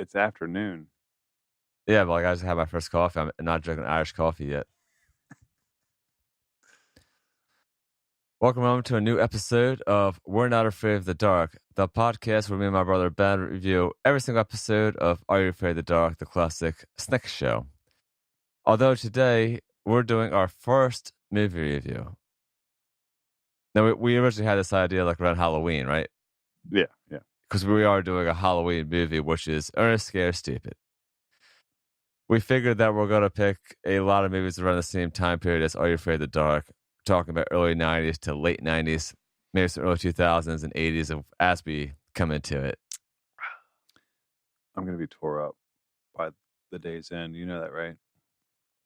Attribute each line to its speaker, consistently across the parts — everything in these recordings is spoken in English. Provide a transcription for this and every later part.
Speaker 1: It's afternoon.
Speaker 2: Yeah, but like I just had my first coffee. I'm not drinking Irish coffee yet. Welcome home to a new episode of We're Not Afraid of the Dark, the podcast where me and my brother Ben review every single episode of Are You Afraid of the Dark, the classic Snick show. Although today we're doing our first movie review. Now, we originally had this idea like around Halloween, right?
Speaker 1: Yeah.
Speaker 2: Because we are doing a Halloween movie, which is Ernest Scared Stupid. We figured that we're going to pick a lot of movies around the same time period as Are You Afraid of the Dark, talking about early 90s to late 90s, maybe some early 2000s and 80s as we come into it.
Speaker 1: I'm going to be tore up by the day's end. You know that, right?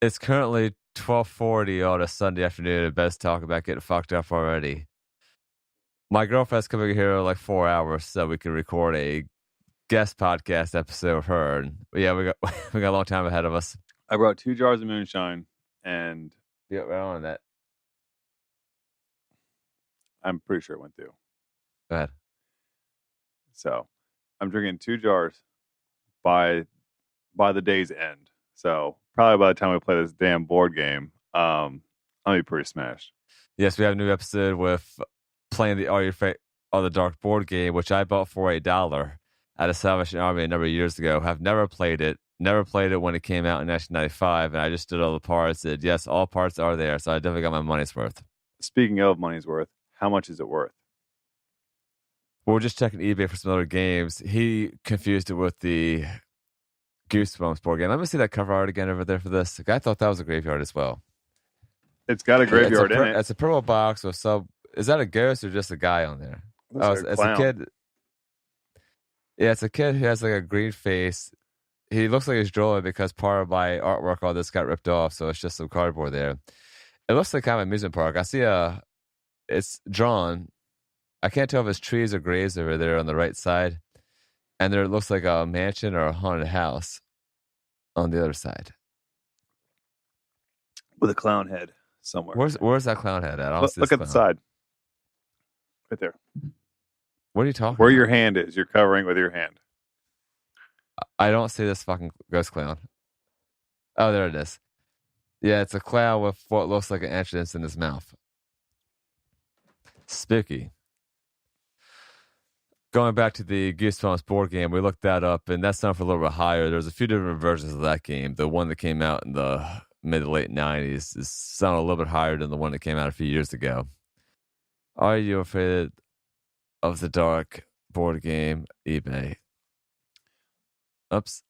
Speaker 2: It's currently 12:40 on a Sunday afternoon, and Ben's talking about getting fucked up already. My girlfriend's coming here in like 4 hours so we can record a guest podcast episode with her. And yeah, we got a long time ahead of us.
Speaker 1: I brought 2 jars of moonshine, and
Speaker 2: Yeah, right on that.
Speaker 1: I'm pretty sure it went through.
Speaker 2: Go ahead.
Speaker 1: So I'm drinking 2 jars by the day's end. So probably by the time we play this damn board game, I'll be pretty smashed.
Speaker 2: Yes, we have a new episode with playing the Are You Afraid of the Dark board game, which I bought for $1 at a Salvation Army a number of years ago. Have never played it. Never played it when it came out in 1995, and I just did all the parts. And yes, all parts are there, so I definitely got my money's worth.
Speaker 1: Speaking of money's worth, how much is it worth?
Speaker 2: We're just checking eBay for some other games. He confused it with the Goosebumps board game. Let me see that cover art again over there for this. I thought that was a graveyard as well.
Speaker 1: It's got a graveyard in it.
Speaker 2: It's a purple box with sub. Is that a ghost or just a guy on there? It's a kid. Yeah, it's a kid who has like a green face. He looks like he's drawing because part of my artwork, all this got ripped off, so it's just some cardboard there. It looks like kind of an amusement park. I see it's drawn. I can't tell if it's trees or graves over there on the right side. And there looks like a mansion or a haunted house on the other side.
Speaker 1: With a clown head somewhere.
Speaker 2: Where's that clown head at?
Speaker 1: Look at the side. Right there.
Speaker 2: What are you talking
Speaker 1: Where
Speaker 2: about?
Speaker 1: your hand is. You're covering with your hand.
Speaker 2: I don't see this fucking ghost clown. Oh, there it is. Yeah, it's a clown with what looks like an entrance in his mouth. Spooky. Going back to the Goosebumps board game, we looked that up, and that's not for a little bit higher. There's a few different versions of that game. The one that came out in the mid to late 90s is sounded a little bit higher than the one that came out a few years ago. Are You Afraid of the Dark board game, eBay? Oops.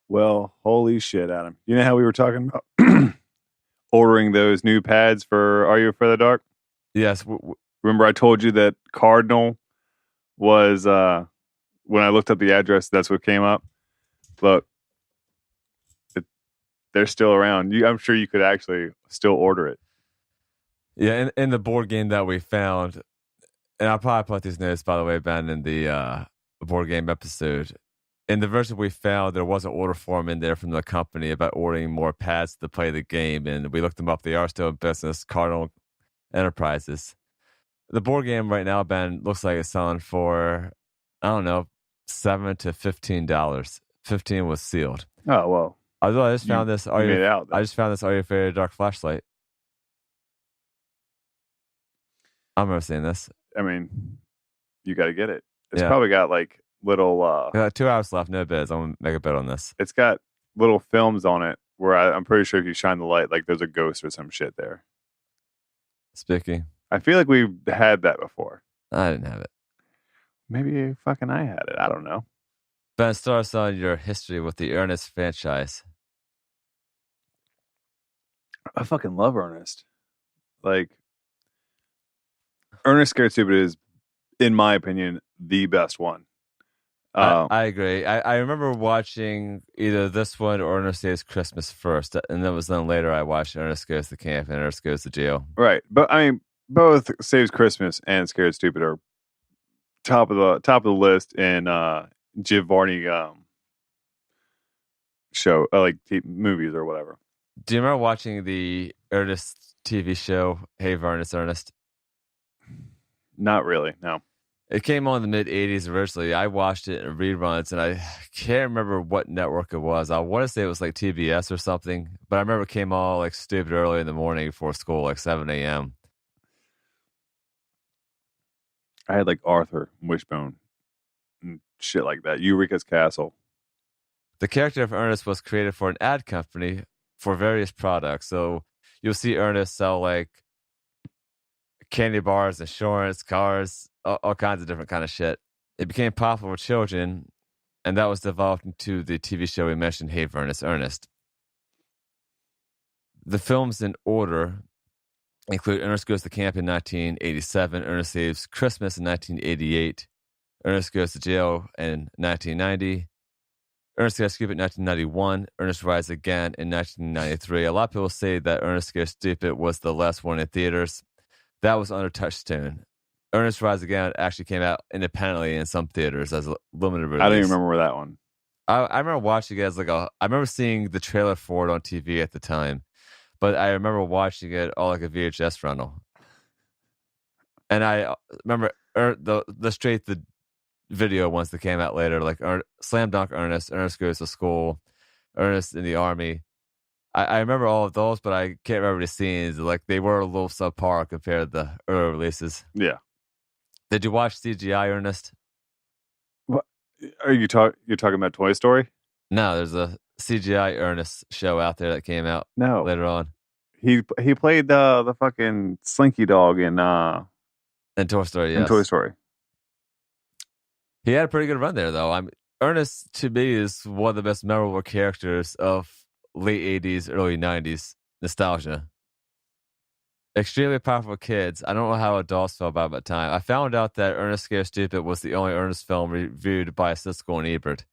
Speaker 1: Well, holy shit, Adam. You know how we were talking about ordering those new pads for Are You Afraid of the Dark?
Speaker 2: Yes.
Speaker 1: Remember I told you that Cardinal was, when I looked up the address, that's what came up. Look, they're still around. I'm sure you could actually still order it.
Speaker 2: Yeah, in the board game that we found, and I'll probably put these notes, by the way, Ben, in the board game episode. In the version we found, there was an order form in there from the company about ordering more pads to play the game, and we looked them up. They are still in business, Cardinal Enterprises. The board game right now, Ben, looks like it's selling for, I don't know, $7 to $15. 15 was sealed.
Speaker 1: Oh, well.
Speaker 2: Although I just found this.
Speaker 1: I
Speaker 2: just found this Are You Afraid of the Dark flashlight. I remember seeing this.
Speaker 1: I mean, you got to get it. It's probably got like little.
Speaker 2: 2 hours left, no bids. I'm gonna make a bid on this.
Speaker 1: It's got little films on it where I'm pretty sure if you shine the light, like there's a ghost or some shit there.
Speaker 2: Spooky.
Speaker 1: I feel like we've had that before.
Speaker 2: I didn't have it.
Speaker 1: Maybe fucking I had it. I don't know.
Speaker 2: Ben, start us on your history with the Ernest franchise.
Speaker 1: I fucking love Ernest. Like, Ernest Scared Stupid is, in my opinion, the best one.
Speaker 2: I agree. I remember watching either this one or Ernest Saves Christmas first, and then later I watched Ernest Goes to Camp and Ernest Goes to Jail.
Speaker 1: Right, but I mean, both Saves Christmas and Scared Stupid are top of the list in Giovanni show, like movies or whatever.
Speaker 2: Do you remember watching the Ernest TV show, Hey Ernest?
Speaker 1: Not really, no.
Speaker 2: It came on in the mid 80s originally. I watched it in reruns, and I can't remember what network it was. I want to say it was like TBS or something, but I remember it came on like stupid early in the morning before school, like 7 a.m.
Speaker 1: I had like Arthur Wishbone and shit like that. Eureka's Castle.
Speaker 2: The character of Ernest was created for an ad company for various products. So you'll see Ernest sell like candy bars, insurance, cars, all kinds of different kind of shit. It became popular with children, and that was developed into the TV show we mentioned, Hey Ernest, Ernest. The films in order include Ernest Goes to Camp in 1987, Ernest Saves Christmas in 1988, Ernest Goes to Jail in 1990, Ernest Gets Stupid in 1991, Ernest Rises Again in 1993. A lot of people say that Ernest Gets Stupid was the last one in theaters. That was under Touchstone. Ernest Rises Again actually came out independently in some theaters as a limited release.
Speaker 1: I don't even remember that one.
Speaker 2: I remember watching it as I remember seeing the trailer for it on TV at the time, but I remember watching it all like a VHS rental. And I remember the video ones that came out later, like Slam Dunk Ernest, Ernest Goes to School, Ernest in the Army. I remember all of those, but I can't remember the scenes. Like they were a little subpar compared to the early releases.
Speaker 1: Yeah.
Speaker 2: Did you watch CGI Ernest?
Speaker 1: What are you're talking about Toy Story?
Speaker 2: No, there's a CGI Ernest show out there that came out later on.
Speaker 1: He played the fucking Slinky Dog in
Speaker 2: Toy Story. Yes.
Speaker 1: In Toy Story.
Speaker 2: He had a pretty good run there, though. Ernest to me is one of the best memorable characters of late 80s, early 90s nostalgia. Extremely powerful kids. I don't know how adults felt about it at the time. I found out that Ernest Scared Stupid was the only Ernest film reviewed by Siskel and Ebert.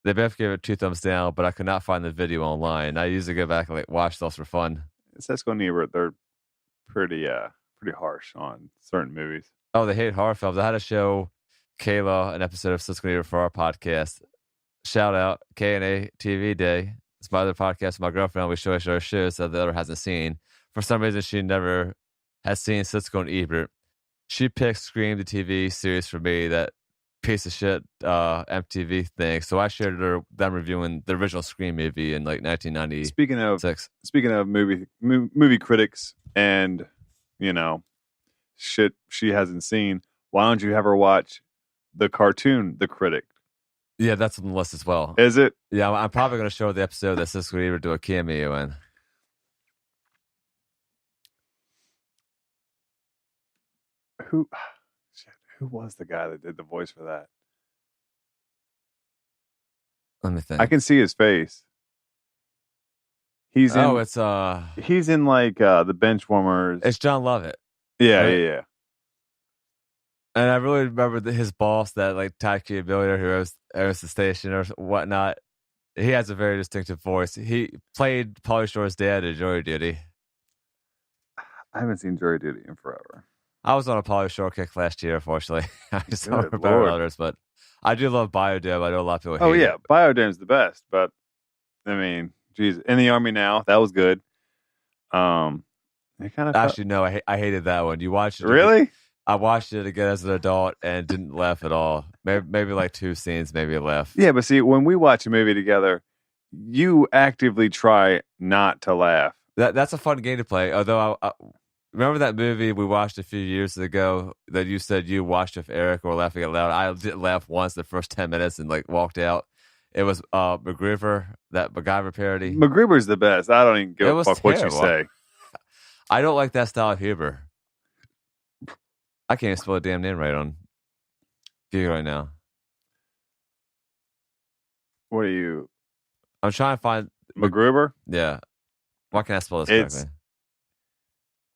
Speaker 2: They both gave it 2 thumbs down, but I could not find the video online. I usually go back and like watch those for fun.
Speaker 1: Siskel and Ebert, they're pretty harsh on certain movies.
Speaker 2: Oh, they hate horror films. I had to show Kayla an episode of Siskel and Ebert for our podcast. Shout out K&A TV Day. It's my other podcast with my girlfriend. We show each other shows that the other hasn't seen. For some reason, she never has seen Siskel and Ebert. She picked Scream, the TV series, for me, that piece of shit MTV thing. So I shared them reviewing the original Scream movie in like 1996.
Speaker 1: Speaking of movie critics and, shit she hasn't seen, why don't you have her watch the cartoon, The Critic?
Speaker 2: Yeah, that's on the list as well.
Speaker 1: Is it?
Speaker 2: Yeah, I'm probably going to show the episode that Siskel and Ebert do a cameo in.
Speaker 1: Who was the guy that did the voice for that?
Speaker 2: Let me think.
Speaker 1: I can see his face. He's in like the Benchwarmers.
Speaker 2: It's John Lovett.
Speaker 1: Yeah,
Speaker 2: right?
Speaker 1: yeah.
Speaker 2: And I really remember his boss, that like tacky billionaire who owns the station or whatnot. He has a very distinctive voice. He played Pauly Shore's dad in Jury Duty.
Speaker 1: I haven't seen Jury Duty in forever.
Speaker 2: I was on a Pauly Shore kick last year, unfortunately. I just don't remember others, but I do love Biodome. I know a lot of people hate it.
Speaker 1: Oh, yeah. Biodome's the best, but I mean, geez, In the Army Now, that was good.
Speaker 2: Actually, no, I hated that one. You watched it?
Speaker 1: Really?
Speaker 2: I watched it again as an adult and didn't laugh at all. Maybe like 2 scenes, maybe a laugh.
Speaker 1: Yeah, but see, when we watch a movie together, you actively try not to laugh.
Speaker 2: That's a fun game to play. Although I remember that movie we watched a few years ago that you said you watched with Eric or laughing out loud. I didn't laugh once the first 10 minutes and like walked out. It was MacGruber, that MacGyver parody.
Speaker 1: MacGruber's the best. I don't even give a fuck what you say.
Speaker 2: I don't like that style of humor. I can't even spell a damn name right on Google right now.
Speaker 1: What are you?
Speaker 2: I'm trying to find
Speaker 1: MacGruber.
Speaker 2: Yeah. Why can't I spell this correctly?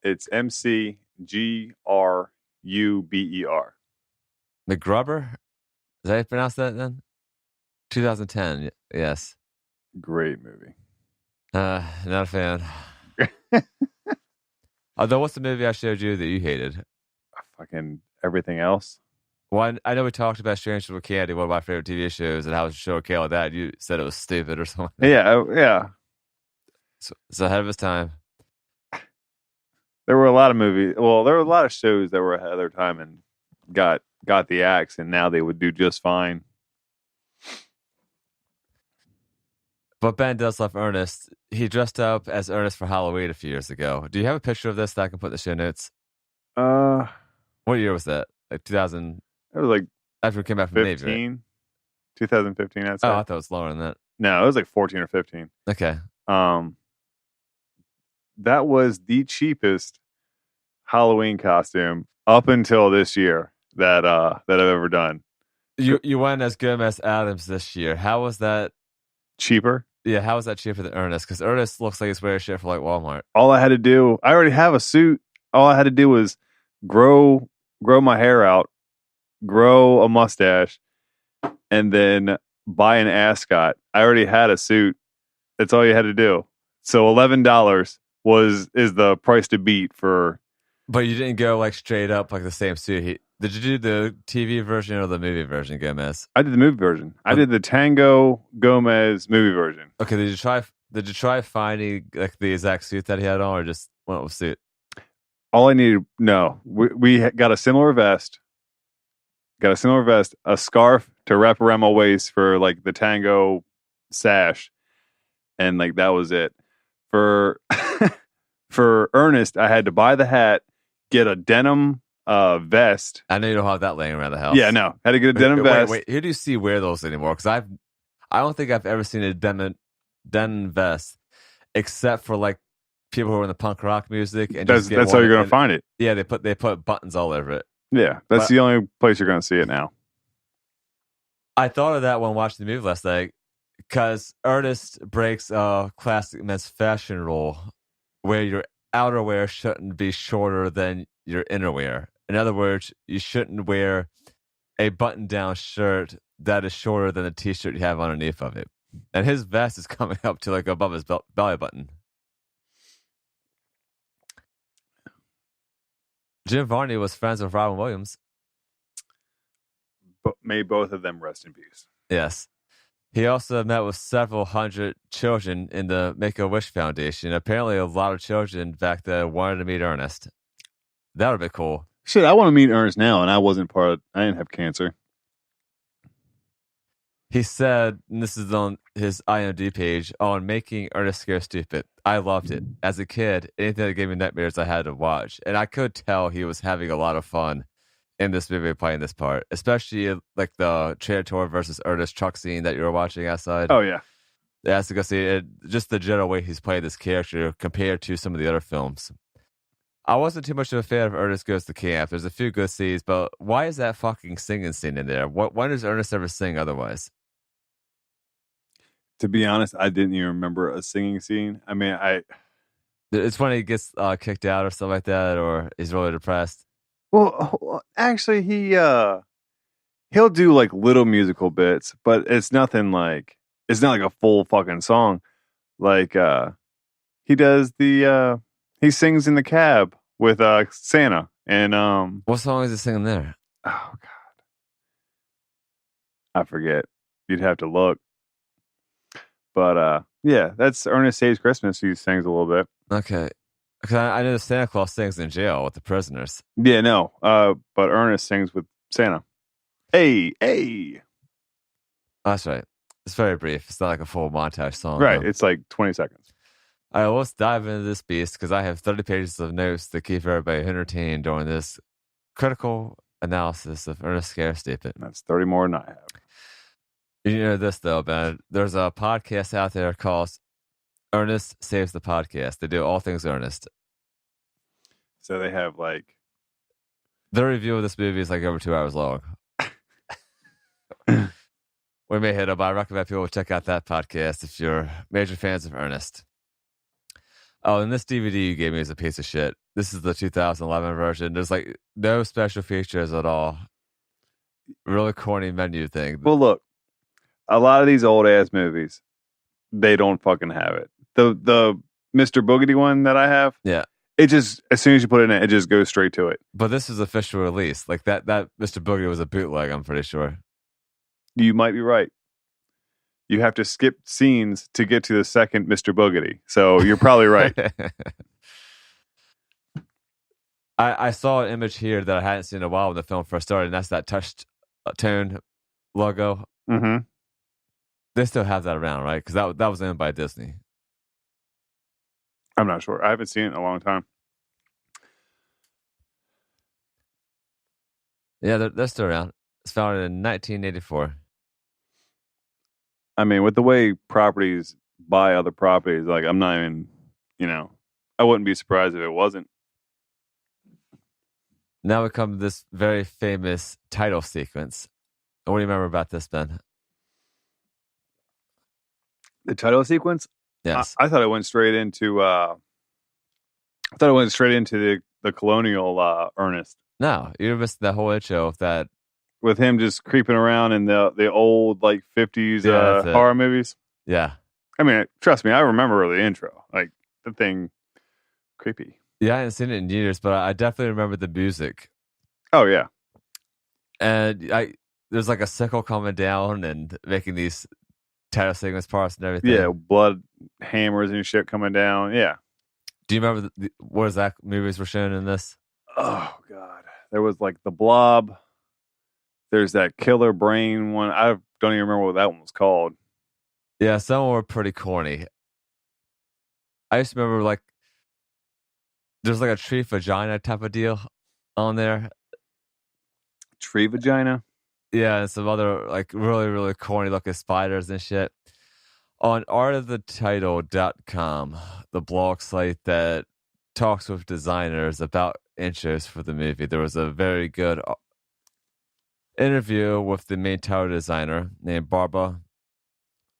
Speaker 1: It's McGruber.
Speaker 2: MacGruber? Is that how you pronounce that then? 2010. Yes.
Speaker 1: Great movie.
Speaker 2: Not a fan. Although, what's the movie I showed you that you hated?
Speaker 1: Fucking everything else.
Speaker 2: Well, I know we talked about Strange Little Candy, one of my favorite TV shows, and how to show a kid like that. You said it was stupid or something.
Speaker 1: Yeah.
Speaker 2: It's ahead of its time.
Speaker 1: There were a lot of movies. Well, there were a lot of shows that were ahead of their time and got got the axe, and now they would do just fine.
Speaker 2: But Ben does love Ernest. He dressed up as Ernest for Halloween a few years ago. Do you have a picture of this that I can put in the show notes? What year was that? Like 2000?
Speaker 1: It was like
Speaker 2: after we came back from
Speaker 1: 15,
Speaker 2: the Navy, right?
Speaker 1: 2015, I'd say.
Speaker 2: Oh, I thought it was lower than that.
Speaker 1: No, it was like 14 or 15.
Speaker 2: Okay.
Speaker 1: That was the cheapest Halloween costume up until this year that I've ever done.
Speaker 2: You went as Gomez Adams this year. How was that
Speaker 1: cheaper?
Speaker 2: Yeah, how was that cheaper than Ernest? Because Ernest looks like he's wearing shit for like Walmart.
Speaker 1: All I had to do, I already have a suit. All I had to do was grow my hair out, grow a mustache, and then buy an ascot. I already had a suit. That's all you had to do. So $11 is the price to beat for.
Speaker 2: But you didn't go like straight up like the same suit. Did you do the TV version or the movie version, Gomez?
Speaker 1: I did the movie version. I did the Tango Gomez movie version.
Speaker 2: Okay, did you try finding like the exact suit that he had on, or just went with suit?
Speaker 1: All I needed, no. We got a similar vest. A scarf to wrap around my waist for like the Tango sash, and like that was it. For for Ernest, I had to buy the hat, get a denim vest.
Speaker 2: I know you don't have that laying around the house.
Speaker 1: Yeah, no, had to get a denim vest.
Speaker 2: Wait, who do you see wear those anymore? Because I don't think I've ever seen a denim vest, except for like people who are in the punk rock music. And
Speaker 1: that's how you're gonna find it.
Speaker 2: Yeah, they put buttons all over it.
Speaker 1: Yeah, that's the only place you're gonna see it now.
Speaker 2: I thought of that when watching the movie last night, because Ernest breaks a classic men's fashion rule where your outerwear shouldn't be shorter than your innerwear. In other words, you shouldn't wear a button-down shirt that is shorter than the t-shirt you have underneath of it. And his vest is coming up to like above his belly button. Jim Varney was friends with Robin Williams.
Speaker 1: But may both of them rest in peace.
Speaker 2: Yes. He also met with several hundred children in the Make-A-Wish Foundation. Apparently, a lot of children back then wanted to meet Ernest. That would be cool.
Speaker 1: Shit, I want to meet Ernest now, and I didn't have cancer.
Speaker 2: He said, and this is on his IMDb page, on Making Ernest Scare Stupid. I loved it. As a kid, anything that gave me nightmares, I had to watch. And I could tell he was having a lot of fun in this movie playing this part, especially like the Trator versus Ernest truck scene that you were watching outside.
Speaker 1: Oh, yeah.
Speaker 2: Yeah, to go see it, just the general way he's played this character compared to some of the other films. I wasn't too much of a fan of Ernest Goes to Camp. There's a few good scenes, but why is that fucking singing scene in there? When does Ernest ever sing otherwise?
Speaker 1: To be honest, I didn't even remember a singing scene. I mean,
Speaker 2: it's when he gets kicked out or stuff like that, or he's really depressed.
Speaker 1: Well, actually, he'll do like little musical bits, but it's not like a full fucking song. Like he does he sings in the cab with Santa, and
Speaker 2: what song is he singing there?
Speaker 1: Oh God, I forget. You'd have to look. But yeah, that's Ernest Saves Christmas. He sings a little bit.
Speaker 2: Okay. Because I know Santa Claus sings in jail with the prisoners.
Speaker 1: Yeah, no. But Ernest sings with Santa. Hey.
Speaker 2: Oh, that's right. It's very brief. It's not like a full montage song.
Speaker 1: Right. Though. It's like 20 seconds.
Speaker 2: All right, let's dive into this beast because I have 30 pages of notes to keep everybody entertained during this critical analysis of Ernest Scare Stupid.
Speaker 1: That's 30 more than I have.
Speaker 2: You know this, though, Ben. There's a podcast out there called Ernest Saves the Podcast. They do all things Ernest.
Speaker 1: So they have like...
Speaker 2: Their review of this movie is like over 2 hours long. We may hit up. I recommend people check out that podcast if you're major fans of Ernest. Oh, and this DVD you gave me is a piece of shit. This is the 2011 version. There's like no special features at all. Really corny menu thing.
Speaker 1: Well, look. A lot of these old ass movies, they don't fucking have it. The Mr. Boogedy one that I have,
Speaker 2: yeah,
Speaker 1: it just as soon as you put it in, it just goes straight to it.
Speaker 2: But this is official release. Like that Mr. Boogedy was a bootleg. I'm pretty sure.
Speaker 1: You might be right. You have to skip scenes to get to the second Mr. Boogedy, so you're probably right.
Speaker 2: I saw an image here that I hadn't seen in a while when the film first started, and that's that touch tone logo.
Speaker 1: Mm-hmm.
Speaker 2: They still have that around, right? Because that was owned by Disney.
Speaker 1: I'm not sure. I haven't seen it in a long time.
Speaker 2: Yeah, they're still around. It's founded in 1984.
Speaker 1: I mean, with the way properties buy other properties, like I'm not even, I wouldn't be surprised if it wasn't.
Speaker 2: Now we come to this very famous title sequence. What do you remember about this, Ben?
Speaker 1: The title sequence?
Speaker 2: Yes.
Speaker 1: I thought it went straight into the colonial Ernest.
Speaker 2: No, you missed that whole intro of that.
Speaker 1: With him just creeping around in the old like 50s horror movies.
Speaker 2: Yeah.
Speaker 1: I mean, trust me, I remember the intro. Like the thing creepy.
Speaker 2: Yeah, I hadn't seen it in years, but I definitely remember the music.
Speaker 1: Oh yeah.
Speaker 2: And there's like a sickle coming down and making these title sequence parts and everything.
Speaker 1: Yeah, blood hammers and shit coming down. Yeah.
Speaker 2: Do you remember what exact movies were shown in this?
Speaker 1: Oh god, there was like the Blob. There's that Killer Brain one. I don't even remember what that one was called.
Speaker 2: Yeah, some were pretty corny. I used to remember like there's like a tree vagina type of deal on there.
Speaker 1: Tree vagina?
Speaker 2: Yeah, and some other like really, really corny looking spiders and shit. On artofthetitle.com, the blog site that talks with designers about intros for the movie, there was a very good interview with the main title designer named Barbara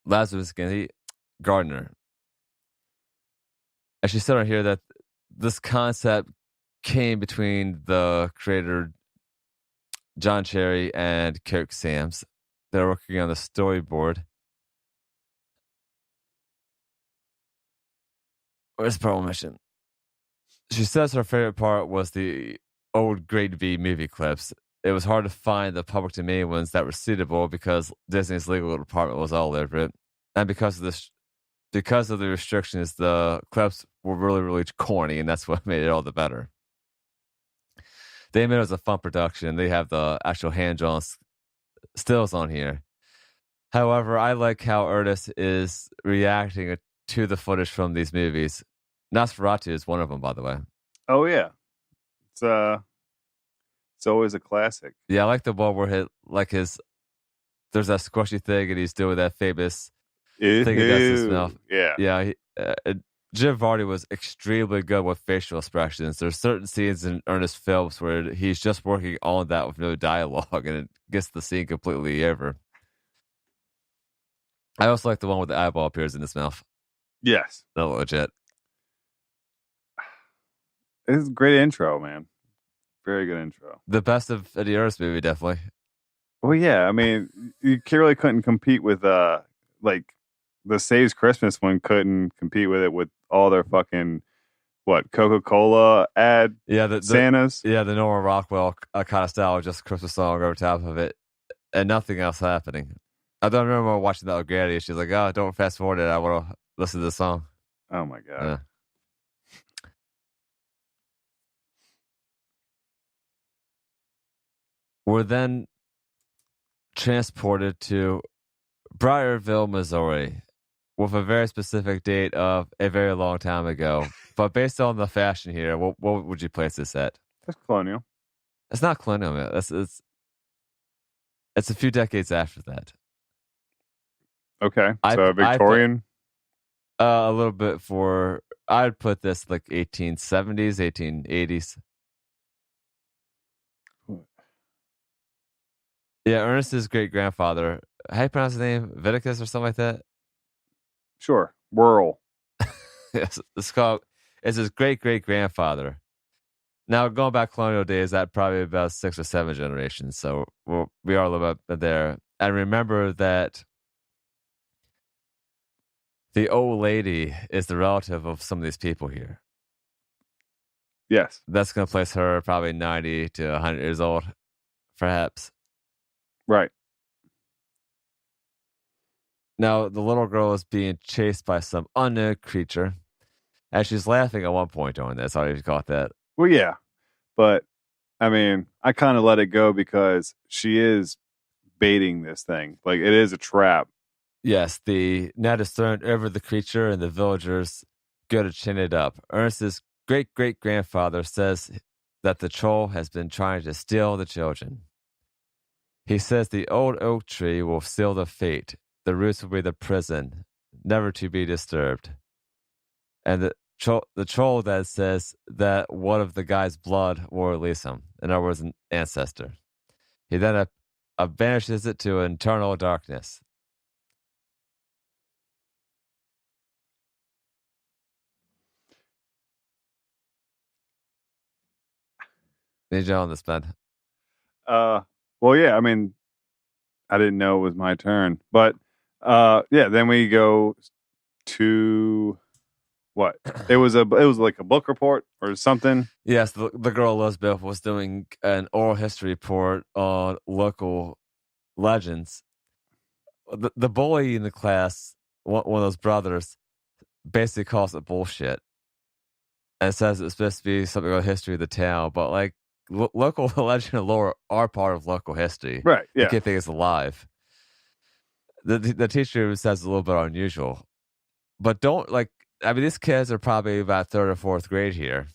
Speaker 2: Lazarus Gardner. And she said on here that this concept came between the creator John Cherry and Kirk Sams. They're working on the storyboard. Where's Pearl Mission? She says her favorite part was the old Grade V movie clips. It was hard to find the public domain ones that were suitable because Disney's legal department was all over it. And because of the restrictions, the clips were really, really corny, and that's what made it all the better. They admit it was a fun production. They have the actual hand-drawn stills on here. However, I like how Ernest is reacting to the footage from these movies. Nosferatu is one of them, by the way.
Speaker 1: Oh yeah, it's always a classic.
Speaker 2: Yeah, I like the one where there's that squishy thing, and he's doing that famous thing he does to smell.
Speaker 1: Yeah,
Speaker 2: yeah. Jim Varney was extremely good with facial expressions. There's certain scenes in Ernest films where he's just working on that with no dialogue, and it gets the scene completely over. I also like the one where the eyeball appears in his mouth.
Speaker 1: Yes.
Speaker 2: That's legit.
Speaker 1: It's a great intro, man. Very good intro.
Speaker 2: The best of Eddie Ernest movie, definitely.
Speaker 1: Well, yeah. I mean, you really couldn't compete with like the Saves Christmas one couldn't compete with it with all their fucking Coca-Cola ad Santas.
Speaker 2: Yeah, the Norman Rockwell kind of style, just Christmas song over top of it, and nothing else happening. I don't remember watching that with Granny. She's like, "Oh, don't fast forward it. I want to listen to the song."
Speaker 1: Oh my god.
Speaker 2: Yeah. We're then transported to Briarville, Missouri, with a very specific date of a very long time ago. But based on the fashion here, what would you place this at?
Speaker 1: That's colonial.
Speaker 2: It's not colonial, man. It's a few decades after that.
Speaker 1: Okay, so Victorian.
Speaker 2: A little bit I'd put this like 1870s, 1880s. Yeah, Ernest's great grandfather. How do you pronounce his name? Viticus or something like that?
Speaker 1: Sure. Rural.
Speaker 2: Yes, it's his great great grandfather. Now, going back colonial days, that probably about 6 or 7 generations. So we are a little bit there. And remember that the old lady is the relative of some of these people here.
Speaker 1: Yes.
Speaker 2: That's going to place her probably 90 to 100 years old, perhaps.
Speaker 1: Right.
Speaker 2: Now, the little girl is being chased by some unknown creature. And she's laughing at one point during this. I don't know if you caught that.
Speaker 1: Well, yeah. But I mean, I kind of let it go because she is baiting this thing. Like it is a trap.
Speaker 2: Yes, the net is thrown over the creature and the villagers go to chin it up. Ernest's great-great-grandfather says that the troll has been trying to steal the children. He says the old oak tree will seal the fate. The roots will be the prison, never to be disturbed. And the troll that says that one of the guy's blood will release him. In other words, an ancestor. He then banishes it to eternal darkness. Need you on this, Ben.
Speaker 1: Well, yeah. I mean, I didn't know it was my turn, but yeah. Then we go to what? It was like a book report or something.
Speaker 2: Yes, the girl Elizabeth was doing an oral history report on local legends. The bully in the class, one of those brothers, basically calls it bullshit and says it's supposed to be something about history of the town, but like local legend and lore are part of local history.
Speaker 1: Right, yeah.
Speaker 2: You can't think it's alive. The teacher says it's a little bit unusual, but don't like. I mean, these kids are probably about 3rd or 4th grade here.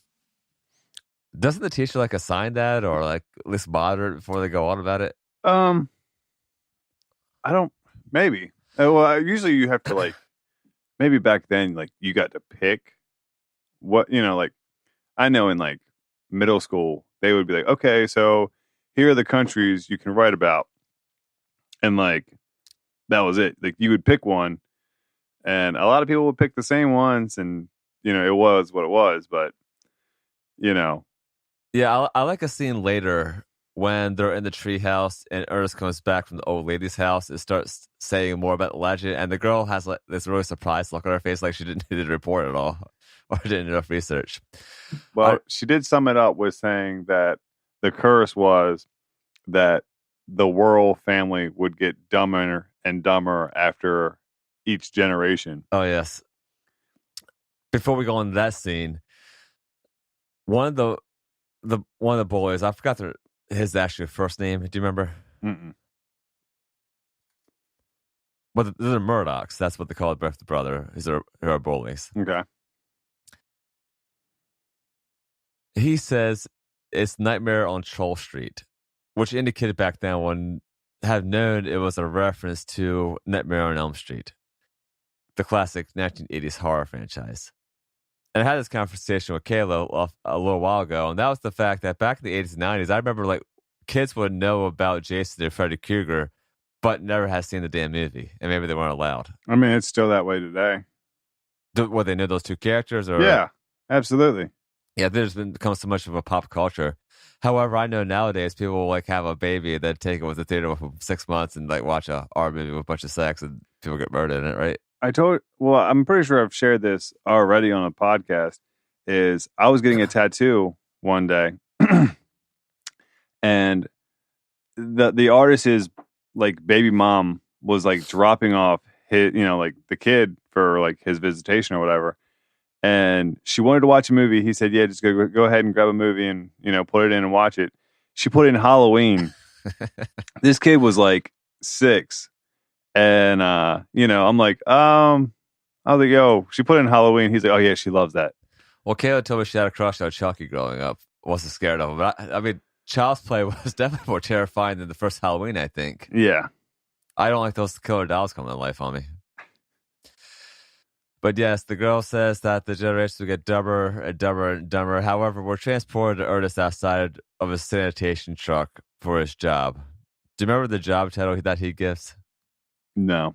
Speaker 2: Doesn't the teacher like assign that or like at least monitor it before they go on about it?
Speaker 1: I don't. Maybe. Well, usually you have to like. Maybe back then, like you got to pick what like. I know in like middle school, they would be like, okay, so here are the countries you can write about, and like that was it. Like you would pick one, and a lot of people would pick the same ones, and it was what it was. But
Speaker 2: yeah, I like a scene later when they're in the treehouse and Ernest comes back from the old lady's house and starts saying more about the legend, and the girl has like this really surprised look on her face, like she didn't need to report at all or didn't enough research.
Speaker 1: Well, she did sum it up with saying that the curse was that the Whirl family would get dumber and dumber after each generation.
Speaker 2: Oh yes. Before we go into that scene, one of the boys, I forgot his actual first name. Do you remember?
Speaker 1: Mm-mm.
Speaker 2: Well, they're Murdochs. That's what they call both the brother. Who are bullies.
Speaker 1: Okay.
Speaker 2: He says it's Nightmare on Troll Street, which indicated back then one had known it was a reference to Nightmare on Elm Street, the classic 1980s horror franchise. And I had this conversation with Kayla a little while ago, and that was the fact that back in the 80s and 90s, I remember like kids would know about Jason and Freddy Krueger, but never had seen the damn movie, and maybe they weren't allowed.
Speaker 1: I mean, it's still that way today.
Speaker 2: What, they know those two characters? Or
Speaker 1: yeah, absolutely.
Speaker 2: Yeah, there's become so much of a pop culture. However, I know nowadays people will like have a baby and then take it with the theater for 6 months and like watch a horror movie with a bunch of sex and people get murdered in it, right?
Speaker 1: Well, I'm pretty sure I've shared this already on a podcast. Is I was getting a tattoo one day, and the artist's like baby mom was like dropping off his, like the kid for like his visitation or whatever. And she wanted to watch a movie. He said, yeah, just go ahead and grab a movie and, put it in and watch it. She put in Halloween. This kid was like 6. And, I'm like, I was like, yo, she put in Halloween. He's like, oh yeah, she loves that.
Speaker 2: Well, Kayla told me she had a crush on Chucky growing up. Wasn't scared of him. But I mean, Child's Play was definitely more terrifying than the first Halloween, I think.
Speaker 1: Yeah.
Speaker 2: I don't like those killer dolls coming to life on me. But yes, the girl says that the generations will get dumber and dumber and dumber. However, we're transported to Ernest outside of a sanitation truck for his job. Do you remember the job title that he gives?
Speaker 1: No.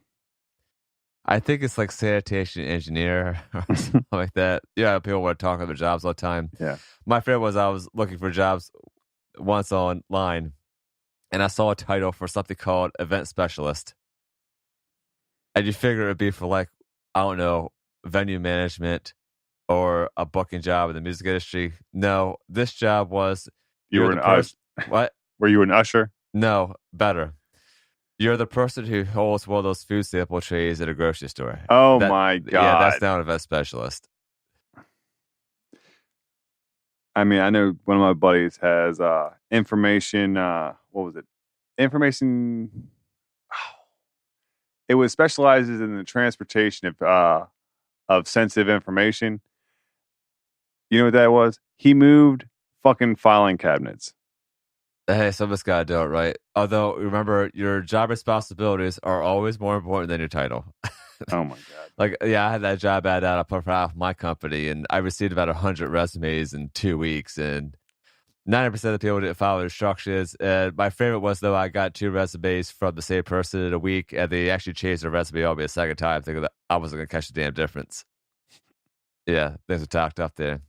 Speaker 2: I think it's like sanitation engineer or something like that. Yeah, people want to talk about their jobs all the time.
Speaker 1: Yeah.
Speaker 2: My favorite was I was looking for jobs once online, and I saw a title for something called event specialist. And you figure it'd be for like, I don't know, venue management or a booking job in the music industry. No, this job was
Speaker 1: you were an usher.
Speaker 2: What?
Speaker 1: Were you an usher?
Speaker 2: No, better. You're the person who holds one of those food sample trays at a grocery store.
Speaker 1: Oh my God.
Speaker 2: Yeah, that's now an event specialist.
Speaker 1: I mean, I know one of my buddies has information. What was it? Information. It was specializes in the transportation of sensitive information. You know what that was? He moved fucking filing cabinets.
Speaker 2: Hey, somebody's got to do it, right? Although, remember, your job responsibilities are always more important than your title.
Speaker 1: Oh my god!
Speaker 2: Like, yeah, I had that job ad out. I put for half my company, and I received about 100 resumes in 2 weeks, and 90% of the people didn't follow the instructions. And my favorite was, though, I got 2 resumes from the same person in a week, and they actually changed their resume on me a second time, thinking that I wasn't going to catch the damn difference. Yeah, things are talked up there.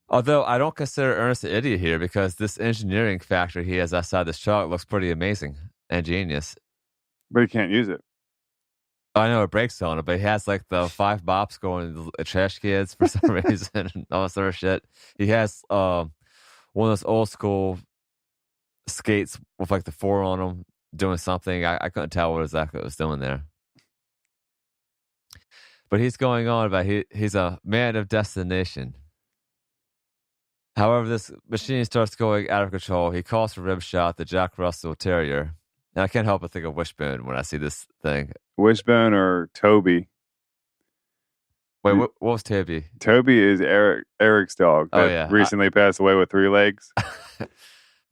Speaker 2: Although I don't consider Ernest an idiot here because this engineering factory he has outside this truck looks pretty amazing and genius.
Speaker 1: But he can't use it.
Speaker 2: I know it breaks on it, but he has like the 5 mops going to the trash cans for some reason and all this other shit. He has one of those old school skates with like the 4 on them doing something. I couldn't tell what exactly it was doing there. But he's going on about he's a man of destination. However, this machine starts going out of control. He calls for Rimshot, the Jack Russell Terrier. And I can't help but think of Wishbone when I see this thing.
Speaker 1: Wishbone or Toby?
Speaker 2: Wait, what was Toby?
Speaker 1: Toby is Eric's dog that recently passed away with 3 legs.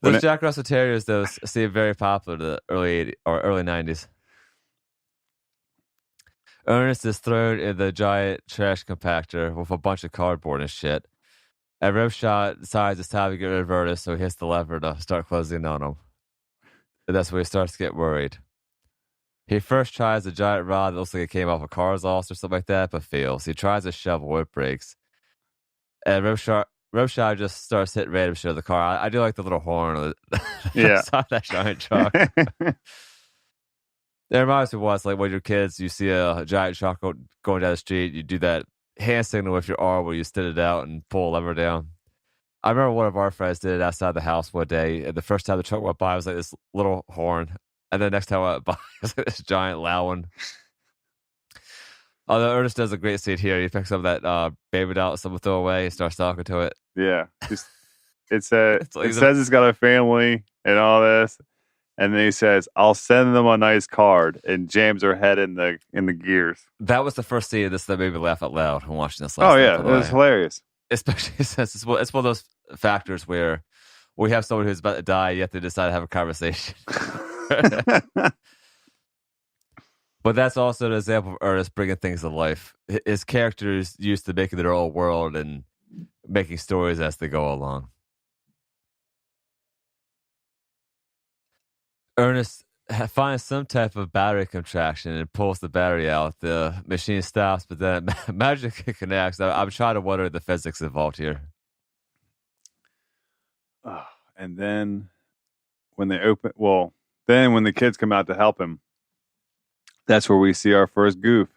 Speaker 2: Those Jack Russell Terriers, though, seem very popular in the early 90s. Ernest is thrown in the giant trash compactor with a bunch of cardboard and shit. And Rimshot decides it's time to get rid of Ernest, so he hits the lever to start closing on him. And that's where he starts to get worried. He first tries a giant rod that looks like it came off a car's exhaust or something like that, but fails. He tries a shovel, it breaks. And Rimshot just starts hitting random shit of the car. I do like the little horn outside that giant truck. It reminds me of once, like when you're kids, you see a giant truck going down the street, you do that hand signal with your arm where you spit it out and pull a lever down. I remember one of our friends did it outside the house one day, and the first time the truck went by, it was like this little horn, and then the next time it went by, it was like this giant loud one. Although Ernest does a great scene here. He picks up that baby doll that someone threw away and starts talking to it.
Speaker 1: Yeah. It says it's got a family and all this. And then he says, "I'll send them a nice card," and jams her head in the gears.
Speaker 2: That was the first scene of this that made me laugh out loud when watching this.
Speaker 1: Oh yeah, it was hilarious.
Speaker 2: Especially since it's one of those factors where we have someone who's about to die, yet they decide to have a conversation. But that's also an example of Ernest bringing things to life. His characters used to making their own world and making stories as they go along. Ernest finds some type of battery contraction and pulls the battery out. The machine stops, but then magically connects. I'm trying to wonder the physics involved here.
Speaker 1: And then when when the kids come out to help him, that's where we see our first goof.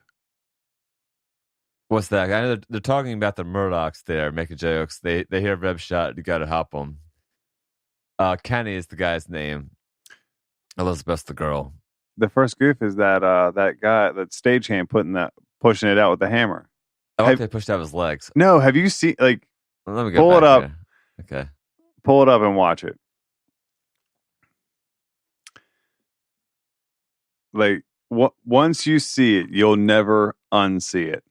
Speaker 2: What's that? I know they're talking about the Murdochs there, making jokes. They hear Rimshot, you got to help them. Kenny is the guy's name. Elizabeth's the girl.
Speaker 1: The first goof is that guy, that stagehand pushing it out with the hammer.
Speaker 2: I hope they pushed out his legs.
Speaker 1: No, have you seen
Speaker 2: Let me go
Speaker 1: pull it up.
Speaker 2: Here. Okay.
Speaker 1: Pull it up and watch it. Like once you see it, you'll never unsee it.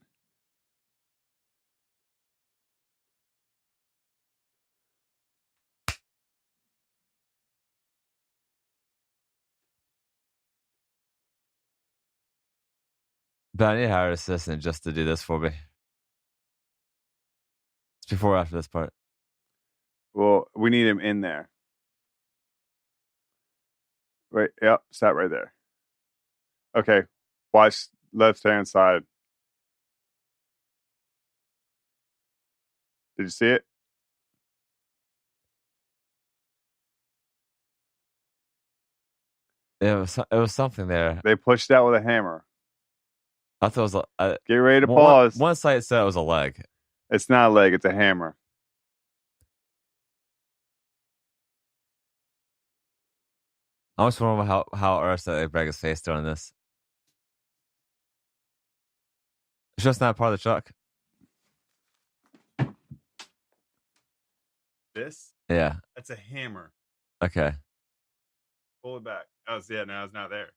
Speaker 2: But I need to hire an assistant just to do this for me. It's before or after this part?
Speaker 1: Well, we need him in there. Right, yep, stop right there. Okay, watch left-hand side. Did you see it?
Speaker 2: It was something there.
Speaker 1: They pushed out with a hammer.
Speaker 2: I thought it was
Speaker 1: get ready to pause.
Speaker 2: One site said it was a leg.
Speaker 1: It's not a leg, it's a hammer.
Speaker 2: I was wondering how Ernest they break his face during this. It's just not part of the truck.
Speaker 1: This?
Speaker 2: Yeah.
Speaker 1: That's a hammer.
Speaker 2: Okay.
Speaker 1: Pull it back. Now it's not there.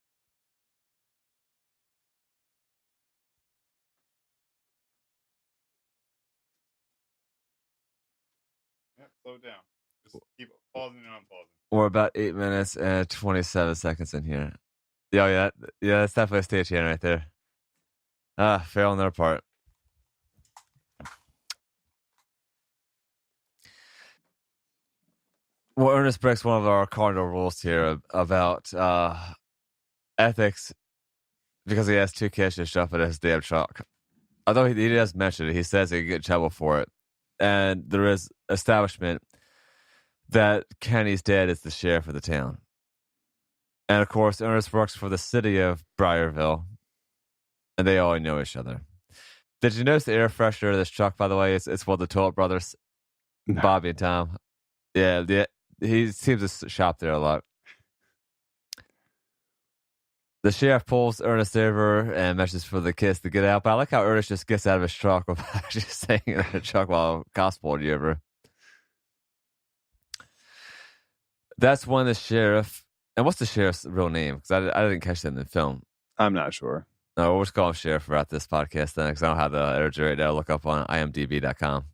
Speaker 1: Yep, slow it down. Just keep pausing and unpausing.
Speaker 2: We're about 8 minutes and 27 seconds in here. Yeah, that's definitely a stagehand right there. Fair on their part. Well, Ernest breaks one of our cardinal rules here about ethics because he has 2 kids to shove in his damn truck. Although he does mention it, he says he can get in trouble for it. And there is establishment that Kenny's dad is the sheriff of the town. And of course, Ernest works for the city of Briarville, and they all know each other. Did you notice the air freshener of this truck, by the way? It's one of the Toilet Brothers,
Speaker 1: No.
Speaker 2: Bobby and Tom. Yeah, he seems to shop there a lot. The sheriff pulls Ernest over and mentions for the kids to get out. But I like how Ernest just gets out of his truck without just staying in the truck while cops pulled you over. That's when the sheriff... And what's the sheriff's real name? Because I didn't catch that in the film.
Speaker 1: I'm not sure.
Speaker 2: No, we'll just call him sheriff throughout this podcast then, because I don't have the energy right now to look up on imdb.com.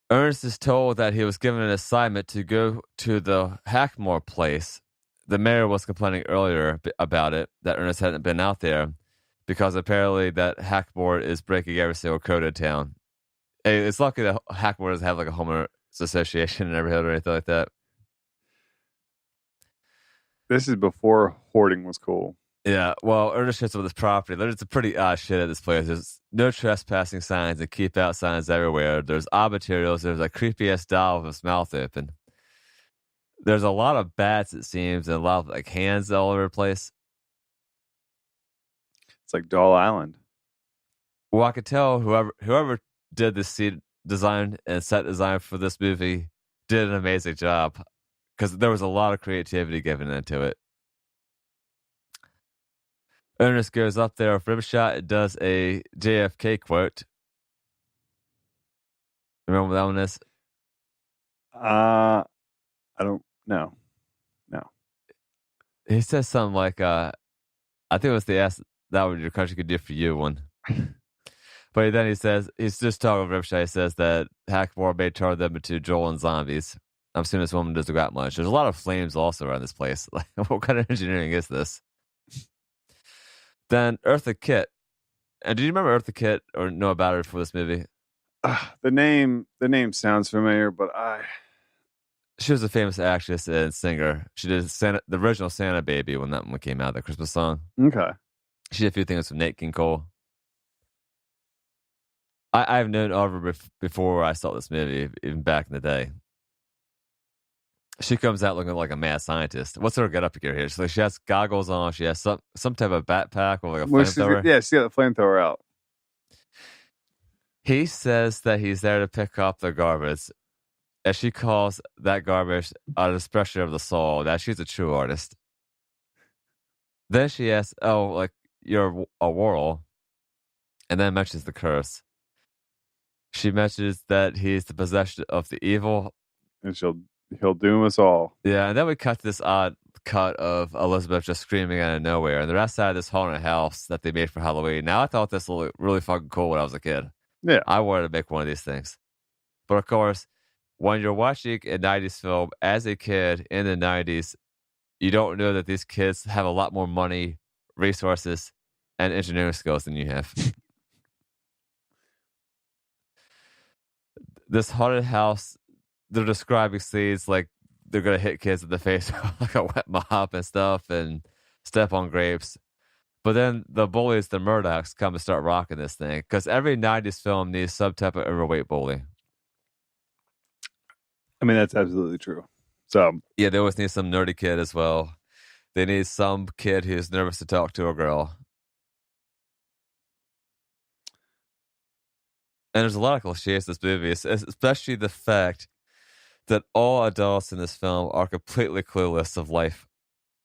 Speaker 2: Ernest is told that he was given an assignment to go to the Hackmore place. The mayor was complaining earlier about it, that Ernest hadn't been out there, because apparently that Hackmore is breaking every single code in town. Hey, it's lucky that Hackmore doesn't have like a homeowners association in every hood or anything like that.
Speaker 1: This is before hoarding was cool.
Speaker 2: Yeah, well, Ernest hits with his property. There's a pretty odd shit at this place. There's no trespassing signs and keep out signs everywhere. There's odd materials. There's a creepy ass doll with his mouth open. There's a lot of bats, it seems, and a lot of like hands all over the place.
Speaker 1: It's like Doll Island.
Speaker 2: Well, I could tell whoever did the seat design and set design for this movie did an amazing job, because there was a lot of creativity given into it. Ernest goes up there with Rimshot and does a JFK quote. Remember what that one is?
Speaker 1: I don't know. No.
Speaker 2: He says something like, I think it was the ask that what your country could do for you one. But then he says, he's just talking with Rimshot. He says that Hackmore may turn them into Joel and zombies. I'm assuming this woman doesn't got much. There's a lot of flames also around this place. Like, what kind of engineering is this? Then Eartha Kitt. And do you remember Eartha Kitt or know about her for this movie?
Speaker 1: The name sounds familiar, but
Speaker 2: She was a famous actress and singer. She did the original Santa Baby when that one came out, the Christmas song.
Speaker 1: Okay.
Speaker 2: She did a few things with Nate King Cole. I've known of her before I saw this movie, even back in the day. She comes out looking like a mad scientist. What's her get up gear here? She has goggles on. She has some type of backpack with like a flamethrower.
Speaker 1: Yeah, she got the flamethrower out.
Speaker 2: He says that he's there to pick up the garbage, and she calls that garbage an expression of the soul, that she's a true artist. Then she asks, oh, like, you're a Worrell, and then mentions the curse. She mentions that he's the possession of the evil.
Speaker 1: And he'll doom us all.
Speaker 2: Yeah, and then we cut this odd cut of Elizabeth just screaming out of nowhere, and they're outside this haunted house that they made for Halloween. Now, I thought this looked really fucking cool when I was a kid.
Speaker 1: Yeah.
Speaker 2: I wanted to make one of these things. But of course, when you're watching a 90s film as a kid in the 90s, you don't know that these kids have a lot more money, resources, and engineering skills than you have. This haunted house, they're describing scenes like they're going to hit kids in the face with like a wet mop and stuff and step on grapes. But then the bullies, the Murdochs, come and start rocking this thing, because every 90s film needs some type of overweight bully.
Speaker 1: I mean, that's absolutely true. So
Speaker 2: yeah, they always need some nerdy kid as well. They need some kid who's nervous to talk to a girl. And there's a lot of cliches in this movie, especially the fact that all adults in this film are completely clueless of life.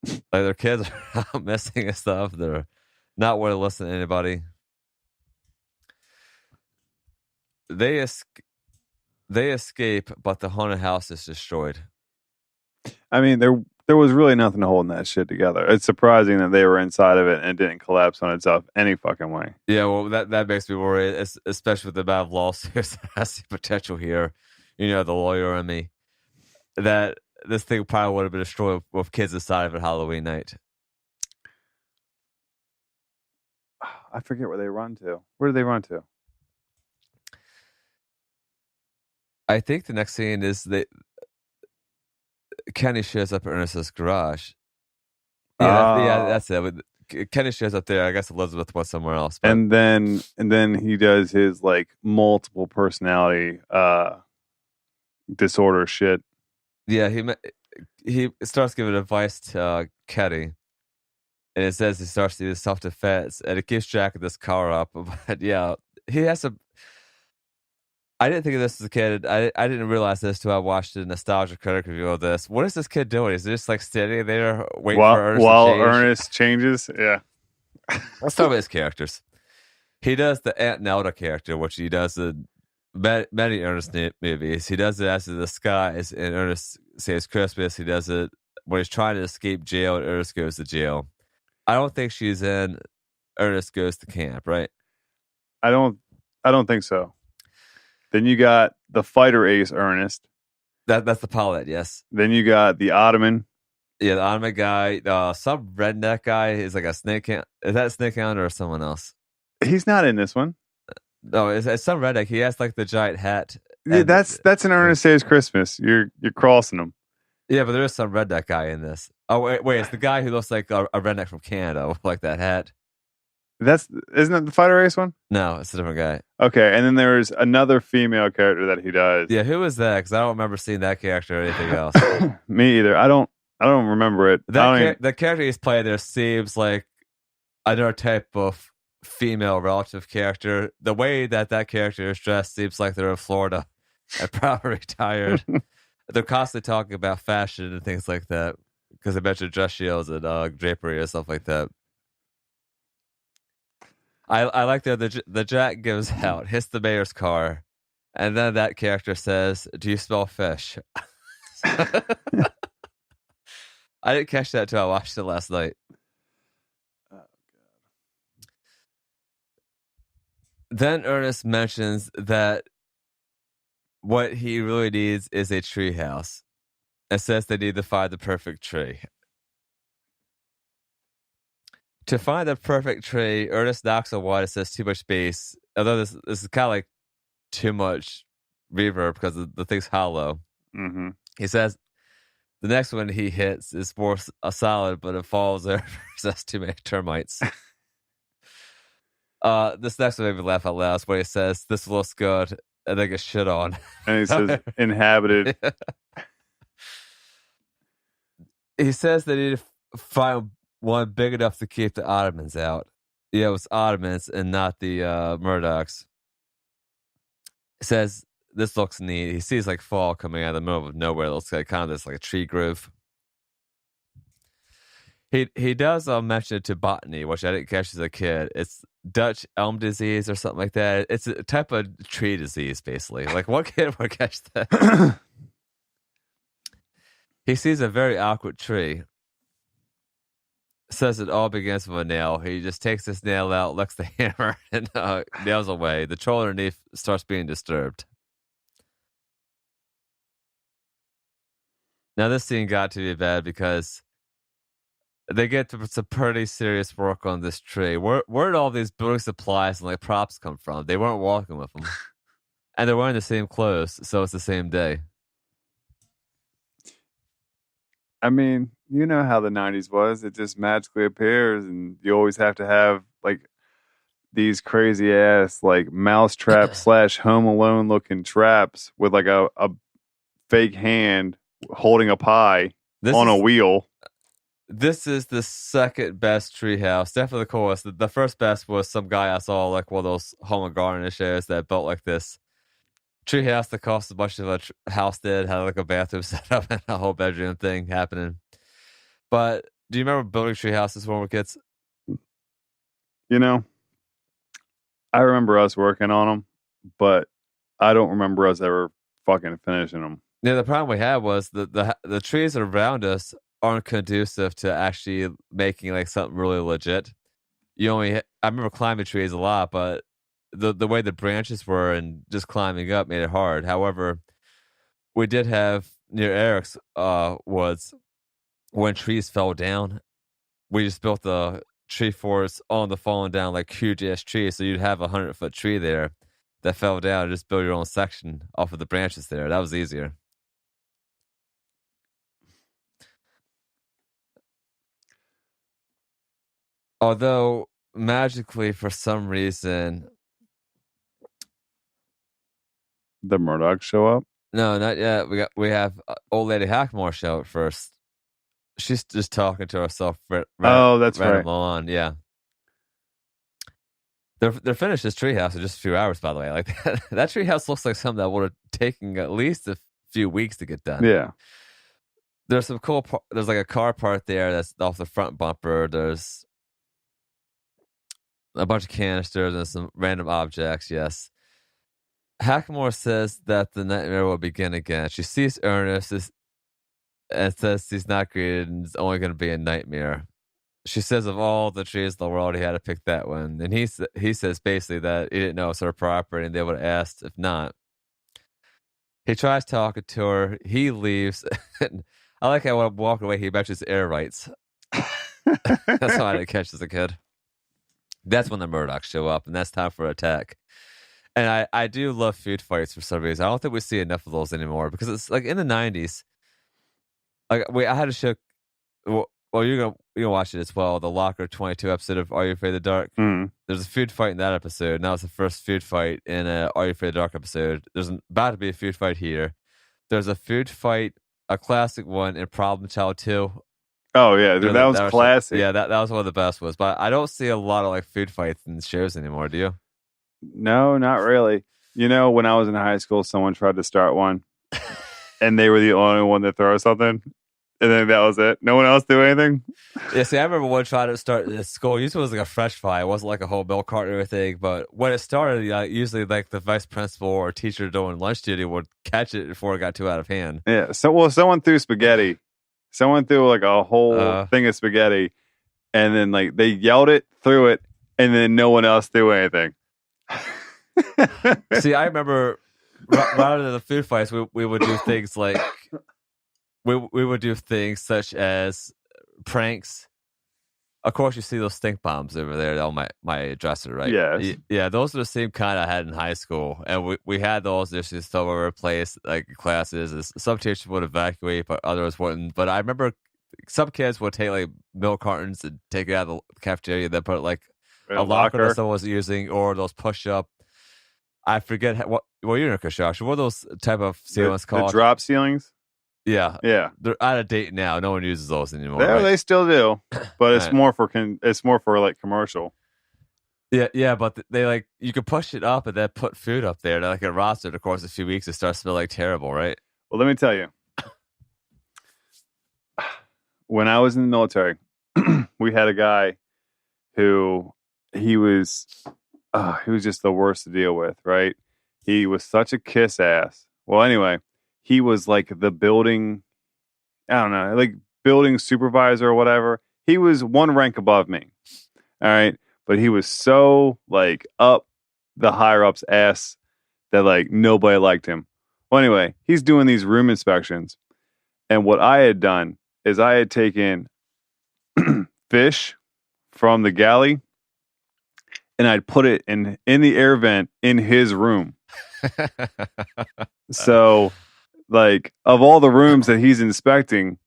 Speaker 2: Like, their kids are out missing and stuff. They're not willing to listen to anybody. They escape, but the haunted house is destroyed.
Speaker 1: I mean, there was really nothing holding that shit together. It's surprising that they were inside of it and it didn't collapse on itself any fucking way.
Speaker 2: Yeah, well, that makes me worry, especially with the amount of lawsuits that has the potential here. You know, the lawyer and me, that this thing probably would have been destroyed with kids inside of it Halloween night.
Speaker 1: I forget where they run to. Where do they run to?
Speaker 2: I think the next scene is that Kenny shows up at Ernest's garage. Yeah, that's it. Kenny shows up there. I guess Elizabeth was somewhere else. But...
Speaker 1: And then he does his like multiple personality disorder shit.
Speaker 2: Yeah, he starts giving advice to Kenny, and it says he starts to do self-defense, and it gives Jack this cover up. But yeah, he has a. I didn't think of this as a kid. I didn't realize this till I watched the nostalgia critic review of this. What is this kid doing? Is he just like standing there waiting for Ernest
Speaker 1: while
Speaker 2: to change?
Speaker 1: Ernest changes? Yeah.
Speaker 2: Let's talk about his characters. He does the Aunt Nelda character, which he does in many Ernest movies. He does it as a disguise in Ernest Saves Christmas. He does it when he's trying to escape jail and Ernest goes to jail. I don't think she's in Ernest Goes to Camp, right?
Speaker 1: I don't think so. Then you got the fighter ace Ernest.
Speaker 2: That's the pilot, yes.
Speaker 1: Then you got the Ottoman.
Speaker 2: Yeah, the Ottoman guy. Some redneck guy is like a snake. Is that a snake hound or someone else?
Speaker 1: He's not in this one.
Speaker 2: No, it's some redneck. He has like the giant hat.
Speaker 1: Yeah, that's an Ernest Saves Christmas. You're crossing them.
Speaker 2: Yeah, but there is some redneck guy in this. Oh wait, it's the guy who looks like a redneck from Canada with like that hat.
Speaker 1: Isn't that the fighter ace one?
Speaker 2: No, it's a different guy.
Speaker 1: Okay, and then there's another female character that he does.
Speaker 2: Yeah, who is that? Because I don't remember seeing that character or anything else.
Speaker 1: Me either. I don't remember it.
Speaker 2: The character he's playing there seems like another type of female relative character. The way that character is dressed seems like they're in Florida and probably retired. They're constantly talking about fashion and things like that because they mentioned dress shields and drapery and stuff like that. I like the Jack gives out, hits the mayor's car, and then that character says, "Do you smell fish?" I didn't catch that till I watched it last night. Oh, God. Then Ernest mentions that what he really needs is a tree house, and says they need to find the perfect tree. To find the perfect tree, Ernest knocks on one. It says too much bass. Although this is kind of like too much reverb because the thing's hollow.
Speaker 1: Mm-hmm.
Speaker 2: He says the next one he hits is more solid, but it falls over. That's too many termites. This next one made me laugh out loud. Where he says, "This looks good," and then gets shit on.
Speaker 1: And he says, "Inhabited."
Speaker 2: He says they need to find one big enough to keep the Ottomans out. Yeah, it was Ottomans and not the Murdochs. Says this looks neat. He sees like fall coming out of the middle of nowhere. It looks like kind of this like a tree grove. He does mention it to botany, which I didn't catch as a kid. It's Dutch elm disease or something like that. It's a type of tree disease, basically. Like what kid would catch that? He sees a very awkward tree. Says it all begins with a nail. He just takes this nail out, licks the hammer, and nails away. The troll underneath starts being disturbed. Now, this scene got to be bad because they get to some pretty serious work on this tree. Where did all these building supplies and like props come from? They weren't walking with them. And they're wearing the same clothes, so it's the same day.
Speaker 1: I mean, you know how the 90s was. It just magically appears, and you always have to have like these crazy ass like mousetrap / Home Alone looking traps with like a fake hand holding a pie on a wheel.
Speaker 2: This is the second best treehouse. Definitely the coolest. The first best was some guy I saw like one of those home and garden shows that built like this treehouse that cost as much as a house did, had like a bathroom set up and a whole bedroom thing happening. But do you remember building tree houses when we were kids?
Speaker 1: You know, I remember us working on them, but I don't remember us ever fucking finishing them.
Speaker 2: Yeah, the problem we had was the trees around us aren't conducive to actually making like something really legit. I remember climbing trees a lot, but the way the branches were and just climbing up made it hard. However, we did have near Eric's woods when trees fell down. We just built the tree forest on the falling down like huge ass tree, so you'd have 100-foot tree there that fell down and just build your own section off of the branches there. That was easier. Although magically, for some reason,
Speaker 1: the Murdochs show up.
Speaker 2: No, not yet. We have old lady Hackmore show up first. She's just talking to herself.
Speaker 1: That's right.
Speaker 2: On, yeah. They're finished this treehouse in just a few hours. By the way, like that treehouse looks like something that would have taken at least a few weeks to get done.
Speaker 1: Yeah.
Speaker 2: There's some cool. There's like a car part there that's off the front bumper. There's a bunch of canisters and some random objects. Yes. Hackmore says that the nightmare will begin again. She sees Ernest and says he's not greeted and it's only going to be a nightmare. She says of all the trees in the world, he had to pick that one. And he says basically that he didn't know it's her property and they would have asked if not. He tries talking to her. He leaves. I like how when I'm walking away, he mentions air rights. That's how I didn't catch as a kid. That's when the Murdochs show up, and that's time for attack. And I do love food fights for some reason. I don't think we see enough of those anymore because it's like in the 90s. Like I had to show. Well, you're gonna watch it as well. The Locker 22 episode of Are You Afraid of the Dark?
Speaker 1: Mm.
Speaker 2: There's a food fight in that episode. Now it's the first food fight in a Are You Afraid of the Dark episode. There's about to be a food fight here. There's a food fight, a classic one in Problem Child 2.
Speaker 1: Oh yeah, dude, that was classic.
Speaker 2: Yeah, that was one of the best ones. But I don't see a lot of like food fights in shows anymore. Do you?
Speaker 1: No, not really. You know, when I was in high school, someone tried to start one, and they were the only one to throw something, and then that was it. No one else do anything.
Speaker 2: Yeah, see, I remember one trying to start at school. Usually it was like a fresh fry. It wasn't like a whole milk carton or anything. But when it started, usually like the vice principal or teacher doing lunch duty would catch it before it got too out of hand.
Speaker 1: Yeah. Someone threw spaghetti. Someone threw like a whole thing of spaghetti, and then like they yelled it, threw it, and then no one else threw anything.
Speaker 2: See, I remember rather than the food fights, we would do things like we would do things such as pranks. Of course, you see those stink bombs over there on my dresser, right?
Speaker 1: Yes.
Speaker 2: Yeah, those are the same kind I had in high school, and we had those issues all over the place, like classes. Some teachers would evacuate, but others wouldn't. But I remember some kids would take like milk cartons and take it out of the cafeteria, and then put like a locker that someone was using, or those push-up. I forget what you're in construction. What are those type of ceilings called?
Speaker 1: The drop ceilings.
Speaker 2: Yeah,
Speaker 1: yeah.
Speaker 2: They're out of date now. No one uses those anymore.
Speaker 1: They still do, but it's more for like commercial.
Speaker 2: Yeah, but they like you can push it up and then put food up there. Like a roster, of course, a few weeks it starts to smell like terrible, right?
Speaker 1: Well, let me tell you. When I was in the military, we had a guy who he was just the worst to deal with, right? He was such a kiss ass. Well, anyway, he was like the building, I don't know, like building supervisor or whatever. He was one rank above me. All right. But he was so like up the higher ups ass that like nobody liked him. Well, anyway, he's doing these room inspections. And what I had done is I had taken fish from the galley and I'd put it in the air vent in his room. So, like, of all the rooms that he's inspecting,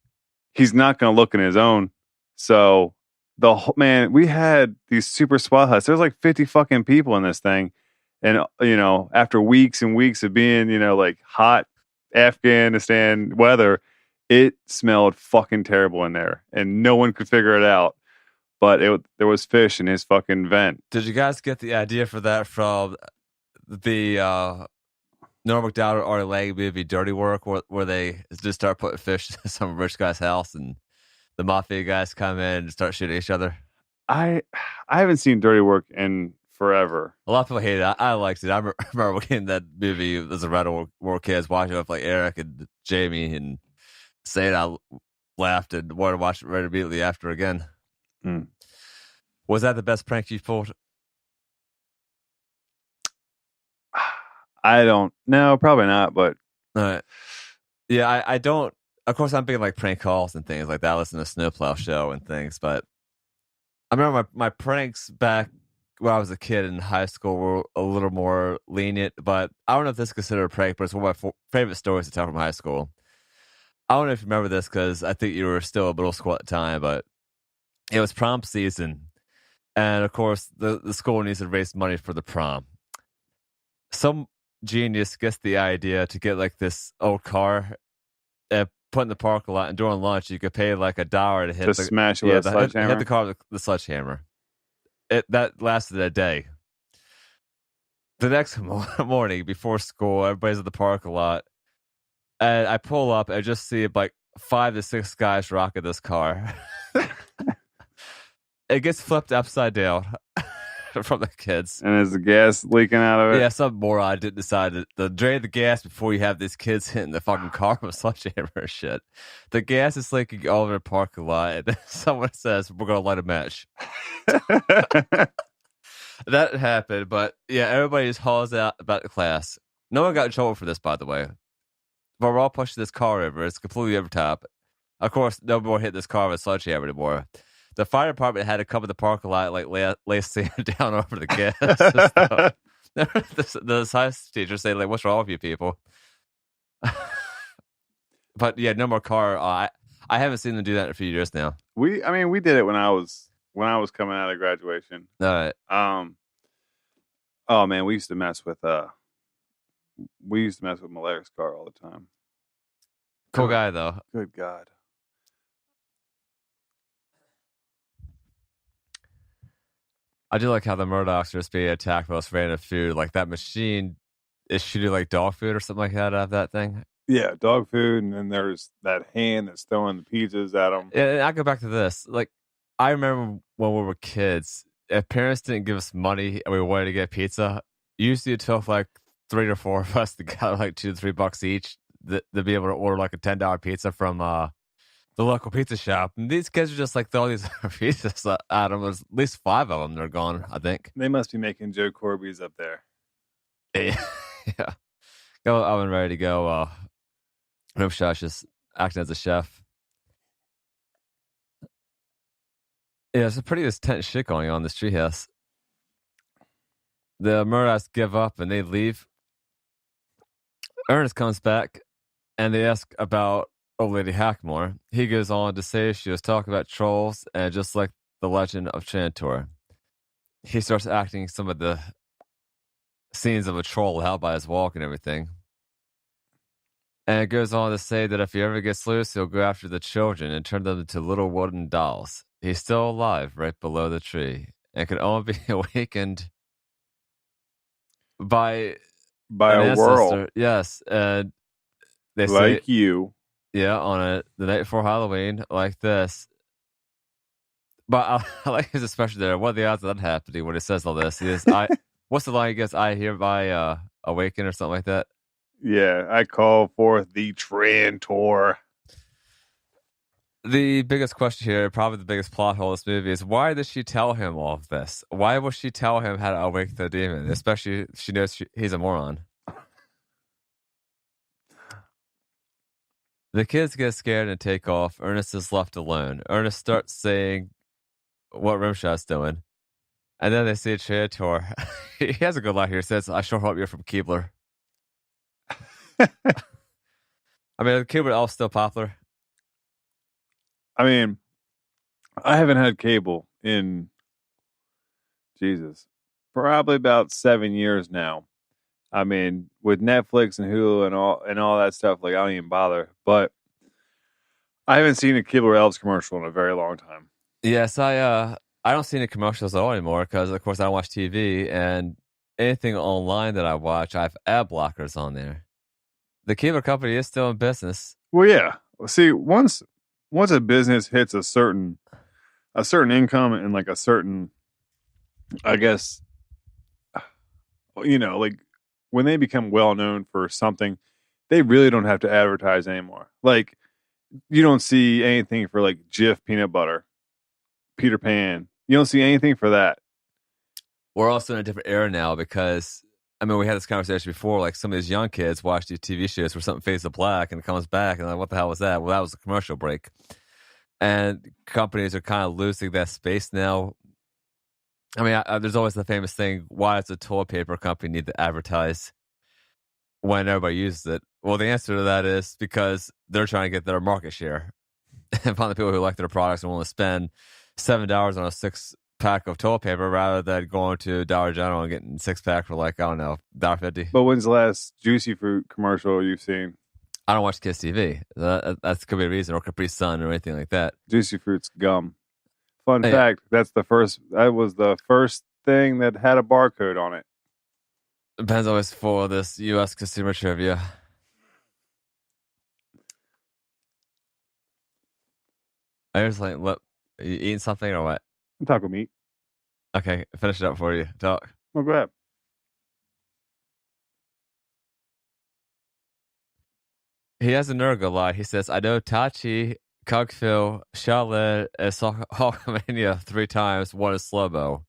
Speaker 1: he's not going to look in his own. So, we had these super SWAT huts. There's like 50 fucking people in this thing. And, you know, after weeks and weeks of being, you know, like hot Afghanistan weather, it smelled fucking terrible in there. And no one could figure it out. But there was fish in his fucking vent.
Speaker 2: Did you guys get the idea for that from the Norm Macdonald or Lang movie Dirty Work, where they just start putting fish in some rich guy's house and the mafia guys come in and start shooting each other?
Speaker 1: I haven't seen Dirty Work in forever.
Speaker 2: A lot of people hated it. I liked it. I remember watching that movie as a rental where kids watching it with like Eric and Jamie and saying I laughed and wanted to watch it right immediately after again.
Speaker 1: Mm.
Speaker 2: Was that the best prank you pulled?
Speaker 1: I don't know, probably not, but
Speaker 2: yeah, I don't. Of course, I'm big like prank calls and things like that. I listen to Snowplow Show and things, but I remember my pranks back when I was a kid in high school were a little more lenient. But I don't know if this is considered a prank, but it's one of my favorite stories to tell from high school. I don't know if you remember this because I think you were still a middle school at the time, but it was prom season, and of course the school needs to raise money for the prom. Some genius gets the idea to get like this old car and put in the parking lot, and during lunch you could pay like $1 to hit
Speaker 1: smash it with a sledgehammer.
Speaker 2: Hit the car with the sledgehammer. That lasted a day. The next morning before school, everybody's at the parking lot, and I pull up and just see like 5 to 6 guys rocking this car. It gets flipped upside down from the kids.
Speaker 1: And is the gas leaking out of it?
Speaker 2: Yeah, some moron didn't decide to drain the gas before you have these kids hitting the fucking car with sledgehammer and shit. The gas is leaking all over the parking lot, and then someone says, we're going to light a match. That happened, but yeah, everybody just hauls out about the class. No one got in trouble for this, by the way. But we're all pushing this car over. It's completely over top. Of course, no more hit this car with a sledgehammer anymore. The fire department had to come in the parking lot, like lay sand down over the gas. The science teacher said, like, "What's wrong with you people?" But yeah, no more car. I haven't seen them do that in a few years now.
Speaker 1: We did it when I was coming out of graduation.
Speaker 2: All right.
Speaker 1: Oh man, we used to mess with Malaire's car all the time.
Speaker 2: Cool guy though.
Speaker 1: Good God.
Speaker 2: I do like how the Murdochs are just being attacked by this random food. Like that machine is shooting like dog food or something like that out of that thing.
Speaker 1: Yeah, dog food, and then there's that hand that's throwing the pizzas at them.
Speaker 2: And I go back to this. Like, I remember when we were kids, if parents didn't give us money and we wanted to get pizza, usually it took like 3 or 4 of us to get like $2 to $3 each to be able to order like a $10 pizza from the local pizza shop. And these kids are just like throwing these pizzas at them. There's at least 5 of them that are gone, I think.
Speaker 1: They must be making Joe Corby's up there.
Speaker 2: Yeah. Go oven ready to go. Rimshot's just acting as a chef. Yeah, it's a pretty intense shit going on in this treehouse. The Murdochs give up and they leave. Ernest comes back and they ask about old Lady Hackmore. He goes on to say she was talking about trolls and just like the legend of Trantor. He starts acting some of the scenes of a troll out by his walk and everything. And it goes on to say that if he ever gets loose, he'll go after the children and turn them into little wooden dolls. He's still alive right below the tree and can only be awakened by a
Speaker 1: whirl.
Speaker 2: Yes, and they
Speaker 1: like
Speaker 2: say,
Speaker 1: you.
Speaker 2: Yeah, on the night before Halloween, like this. But I like his expression there. What are the odds of that happening when he says all this? He is, what's the line he gets? I hereby awaken or something like that.
Speaker 1: Yeah, I call forth the Trantor.
Speaker 2: The biggest question here, probably the biggest plot hole of this movie, is why does she tell him all of this? Why will she tell him how to awake the demon? Especially if she knows he's a moron. The kids get scared and take off. Ernest is left alone. Ernest starts saying what Rimshot's doing. And then they see a Trantor. He has a good line here. He says, I sure hope you're from Keebler. I mean, Keebler Elf's still popular.
Speaker 1: I mean, I haven't had cable in, Jesus, probably about 7 years now. I mean, with Netflix and Hulu and all that stuff, like I don't even bother. But I haven't seen a Keebler Elves commercial in a very long time.
Speaker 2: Yes, I don't see any commercials at all anymore because, of course, I don't watch TV, and anything online that I watch, I have ad blockers on there. The Keebler company is still in business.
Speaker 1: Well, yeah. See, once a business hits a certain income and like a certain, I guess, like when they become well known for something, they really don't have to advertise anymore. Like you don't see anything for like Jif peanut butter, Peter Pan. You don't see anything for that.
Speaker 2: We're also in a different era now because I mean we had this conversation before. Like some of these young kids watch these TV shows where something fades to black and it comes back, and like, what the hell was that? Well, that was a commercial break. And companies are kind of losing that space now. I mean, there's always the famous thing: why does a toilet paper company need to advertise when everybody uses it? Well, the answer to that is because they're trying to get their market share and find the people who like their products and want to spend $7 on a 6-pack of toilet paper rather than going to Dollar General and getting 6-pack for like, I don't know, $1.50.
Speaker 1: But when's the last Juicy Fruit commercial you've seen?
Speaker 2: I don't watch Kids TV. That could be a reason, or Capri Sun, or anything like that.
Speaker 1: Juicy Fruit's gum. Fun fact: that was the first thing that had a barcode on it.
Speaker 2: Depends always for this U.S. consumer trivia. I was like, look, are you eating something or what?
Speaker 1: Taco meat.
Speaker 2: Okay, finish it up for you. Talk.
Speaker 1: Oh, go ahead.
Speaker 2: He has a nerd lie. He says, I know Tachi, Kugfil, Shaolin, and Hulkamania 3 times. One is slow-mo.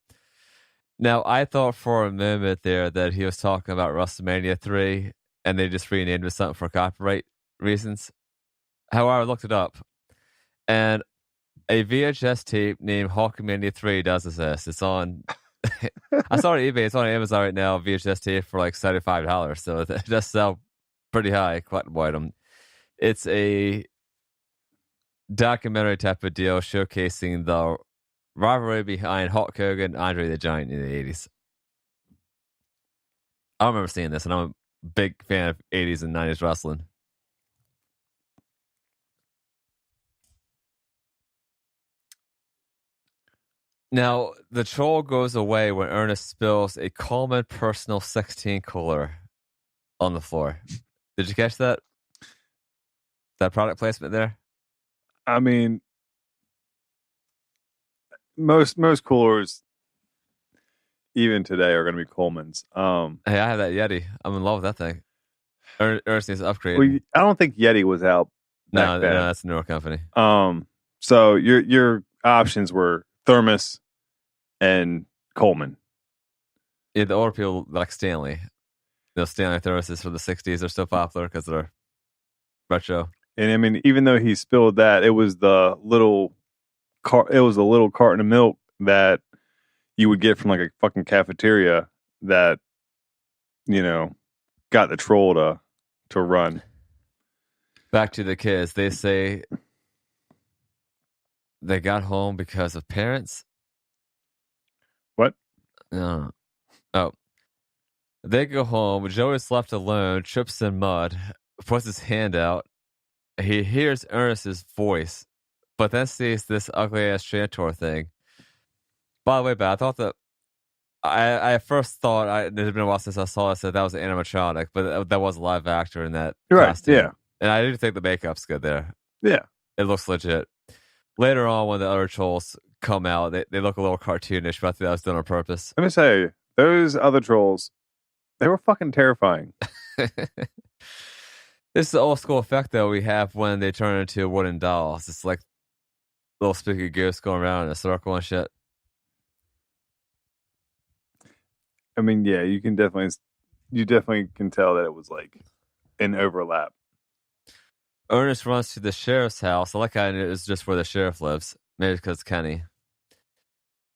Speaker 2: Now, I thought for a moment there that he was talking about WrestleMania 3, and they just renamed it something for copyright reasons. However, I looked it up, and a VHS tape named Hulkamania 3 does exist. It's on... I saw it on eBay. It's on Amazon right now, VHS tape for like $75, so it does sell pretty high, collectible item. It's a documentary type of deal showcasing the rivalry behind Hulk Hogan and Andre the Giant in the 80s. I remember seeing this, and I'm a big fan of 80s and 90s wrestling. Now, the troll goes away when Ernest spills a Coleman personal 16 cooler on the floor. Did you catch that? That product placement there?
Speaker 1: I mean, most coolers, even today, are going to be Coleman's.
Speaker 2: Hey, I have that Yeti. I'm in love with that thing. Ernest needs to upgrade.
Speaker 1: Well, I don't think Yeti was out.
Speaker 2: No, that's a newer company.
Speaker 1: So your options were Thermos and Coleman.
Speaker 2: Yeah, the older people like Stanley. Those Stanley thermoses from the 60s are still popular because they're retro.
Speaker 1: And I mean, even though he spilled that, it was the little carton of milk that you would get from like a fucking cafeteria that, got the troll to run.
Speaker 2: Back to the kids. They say they got home because of parents.
Speaker 1: What?
Speaker 2: No. Oh. They go home. Joey's left alone, trips in mud, puts his hand out. He hears Ernest's voice, but then sees this ugly-ass Trantor thing. By the way, I thought that I first thought it had been a while since I saw it, so that was an animatronic, but that was a live actor in that costume.
Speaker 1: Yeah.
Speaker 2: And I do think the makeup's good there.
Speaker 1: Yeah.
Speaker 2: It looks legit. Later on, when the other trolls come out, they look a little cartoonish, but I think that was done on purpose.
Speaker 1: Let me say, those other trolls, they were fucking terrifying.
Speaker 2: This is the old school effect, though, we have when they turn into wooden dolls. It's like little spooky ghosts going around in a circle and shit.
Speaker 1: I mean, yeah, you definitely can tell that it was like an overlap.
Speaker 2: Ernest runs to the sheriff's house. I like how it was just where the sheriff lives. Maybe because Kenny.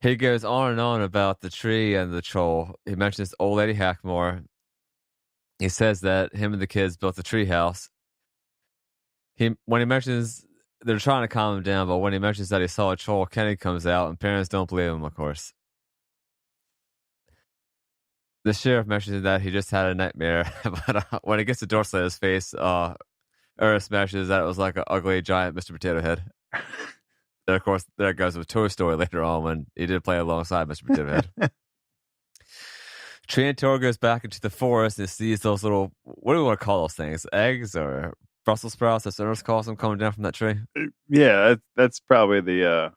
Speaker 2: He goes on and on about the tree and the troll. He mentions old lady Hackmore. He says that him and the kids built the tree house. When he mentions they're trying to calm him down, but when he mentions that he saw a troll, Kenny comes out, and parents don't believe him, of course. The sheriff mentions that he just had a nightmare, but when he gets the door slit in his face, Ernest mentions that it was like an ugly giant Mr. Potato Head. And of course, there goes with Toy Story later on when he did play alongside Mr. Potato Head. Trantor goes back into the forest and sees those little, what do we want to call those things? Eggs or Brussels sprouts, as Ernest calls them, coming down from that tree?
Speaker 1: Yeah, that's probably the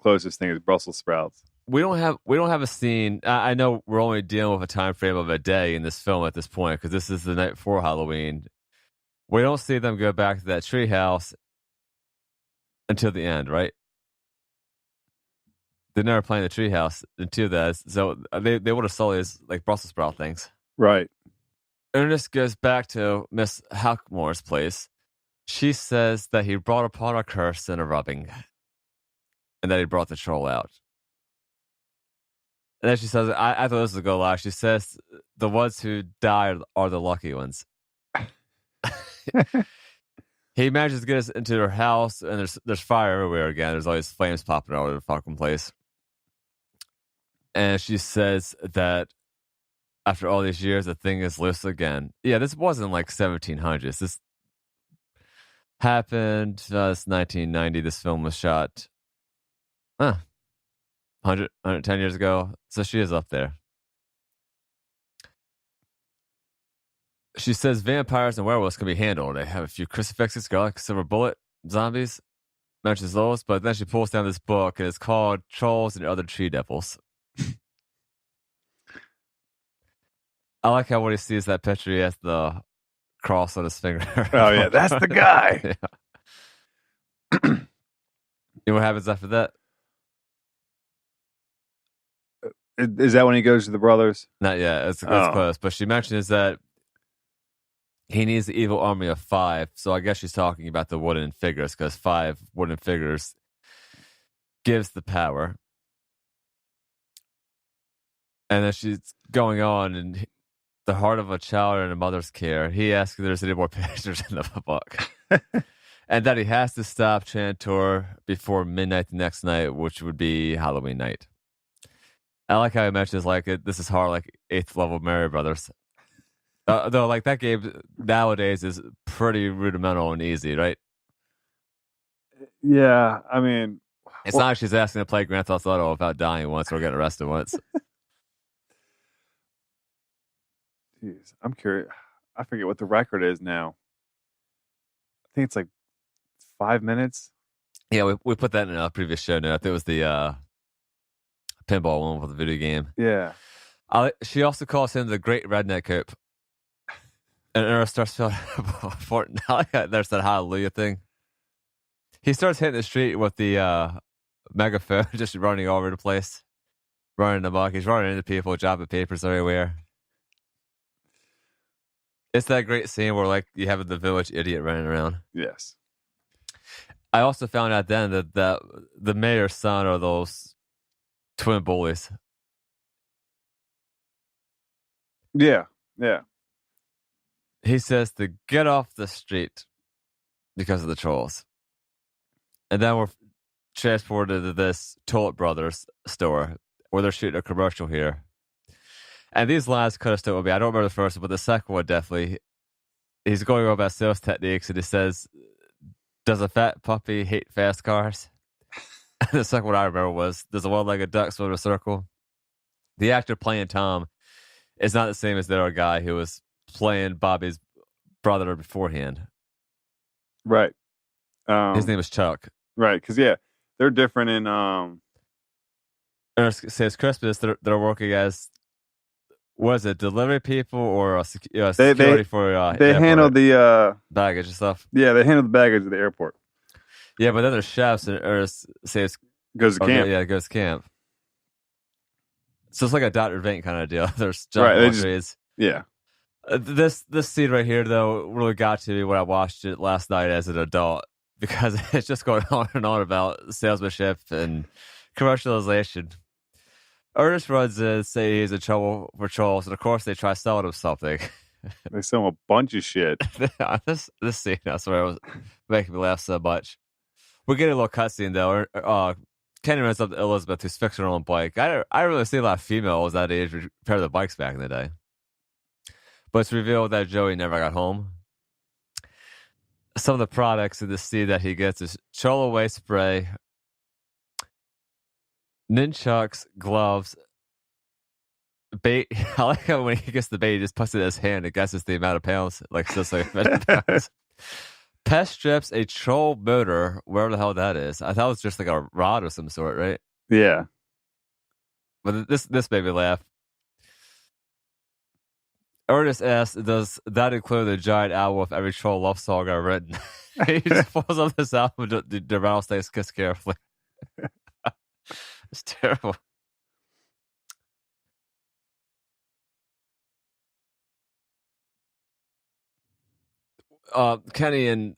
Speaker 1: closest thing is Brussels sprouts.
Speaker 2: we don't have a scene. I know we're only dealing with a time frame of a day in this film at this point because this is the night before Halloween. We don't see them go back to that treehouse until the end, right? They never play in the treehouse until that, so they would have saw these like Brussels sprout things,
Speaker 1: right?
Speaker 2: Ernest goes back to Miss Hackmore's place. She says that he brought upon a curse and a rubbing, and that he brought the troll out. And then she says, I thought this was a good lie. She says, the ones who die are the lucky ones. He manages to get us into her house, and there's fire everywhere again. There's all these flames popping all over the fucking place. And she says that after all these years, the thing is loose again. Yeah, this wasn't like 1700s. This happened, it's 1990. This film was shot 110 years ago. So she is up there. She says vampires and werewolves can be handled. They have a few crucifixes, garlic, silver bullet, zombies, mentions those, but then she pulls down this book and it's called Trolls and Other Tree Devils. I like how when he sees that picture, he has the cross on his finger.
Speaker 1: Oh, yeah, that's the guy.
Speaker 2: Yeah. You know what happens after that?
Speaker 1: Is that when he goes to the brothers?
Speaker 2: Not yet. It's close. But she mentions that he needs the evil army of 5. So I guess she's talking about the wooden figures because 5 wooden figures gives the power. And then she's going on, and the heart of a child in a mother's care. He asks if there's any more pictures in the book. And that he has to stop Chantor before midnight the next night, which would be Halloween night. I like how he mentions this is hard, like 8th level Mario Brothers. Though, like that game nowadays is pretty rudimental and easy, right?
Speaker 1: Yeah, I mean,
Speaker 2: it's not like she's asking to play Grand Theft Auto without dying once or getting arrested once.
Speaker 1: Jeez, I'm curious. I forget what the record is now. I think it's like 5 minutes.
Speaker 2: Yeah, we put that in a previous show note. I think it was the pinball one with the video game.
Speaker 1: Yeah.
Speaker 2: She also calls him the Great Redneck Coop. And Ernest starts feeling important. There's that hallelujah thing. He starts hitting the street with the megaphone, just running all over the place, running amok. He's running into people, dropping papers everywhere. It's that great scene where you have the village idiot running around.
Speaker 1: Yes.
Speaker 2: I also found out then that the mayor's son are those twin bullies.
Speaker 1: Yeah, yeah.
Speaker 2: He says to get off the street because of the trolls. And then we're transported to this Toll Brothers store where they're shooting a commercial here. And these lines could have stood with me. I don't remember the first one, but the second one definitely. He's going over about sales techniques and he says, does a fat puppy hate fast cars? And the second one I remember was, does a one-legged duck swim in a circle? The actor playing Tom is not the same as the other guy who was playing Bobby's brother beforehand.
Speaker 1: Right.
Speaker 2: His name is Chuck.
Speaker 1: Right, because they're different in
Speaker 2: Ernest says Christmas, they're working as delivery people or security for
Speaker 1: they handle the
Speaker 2: baggage and stuff.
Speaker 1: Yeah, they handle the baggage at the airport.
Speaker 2: Yeah, but then there's chefs and Ernest says
Speaker 1: goes to camp.
Speaker 2: Yeah, goes to camp. So it's like a Dr. Vink kind of deal. There's John
Speaker 1: yeah.
Speaker 2: This scene right here, though, really got to me when I watched it last night as an adult because it's just going on and on about salesmanship and commercialization. Ernest runs in, say he's in trouble for trolls, and of course they try selling him something.
Speaker 1: They sell him a bunch of shit.
Speaker 2: this scene, I swear, was making me laugh so much. We're getting a little cutscene, though. Kenny runs up to Elizabeth, who's fixing her own bike. I really see a lot of females that age repair the bikes back in the day. But it's revealed that Joey never got home. Some of the products in the scene that he gets is Troll Away spray, nunchucks, gloves, bait. I like how when he gets the bait, he just puts it in his hand and guesses the amount of pounds. Just like pounds. Pest strips, a troll motor, wherever the hell that is. I thought it was just like a rod of some sort, right?
Speaker 1: Yeah.
Speaker 2: But this made me laugh. Ernest asks, "Does that include the giant album with every troll love song I've written?" He just pulls up this album. The rattlesnakes kiss carefully. It's terrible. Kenny and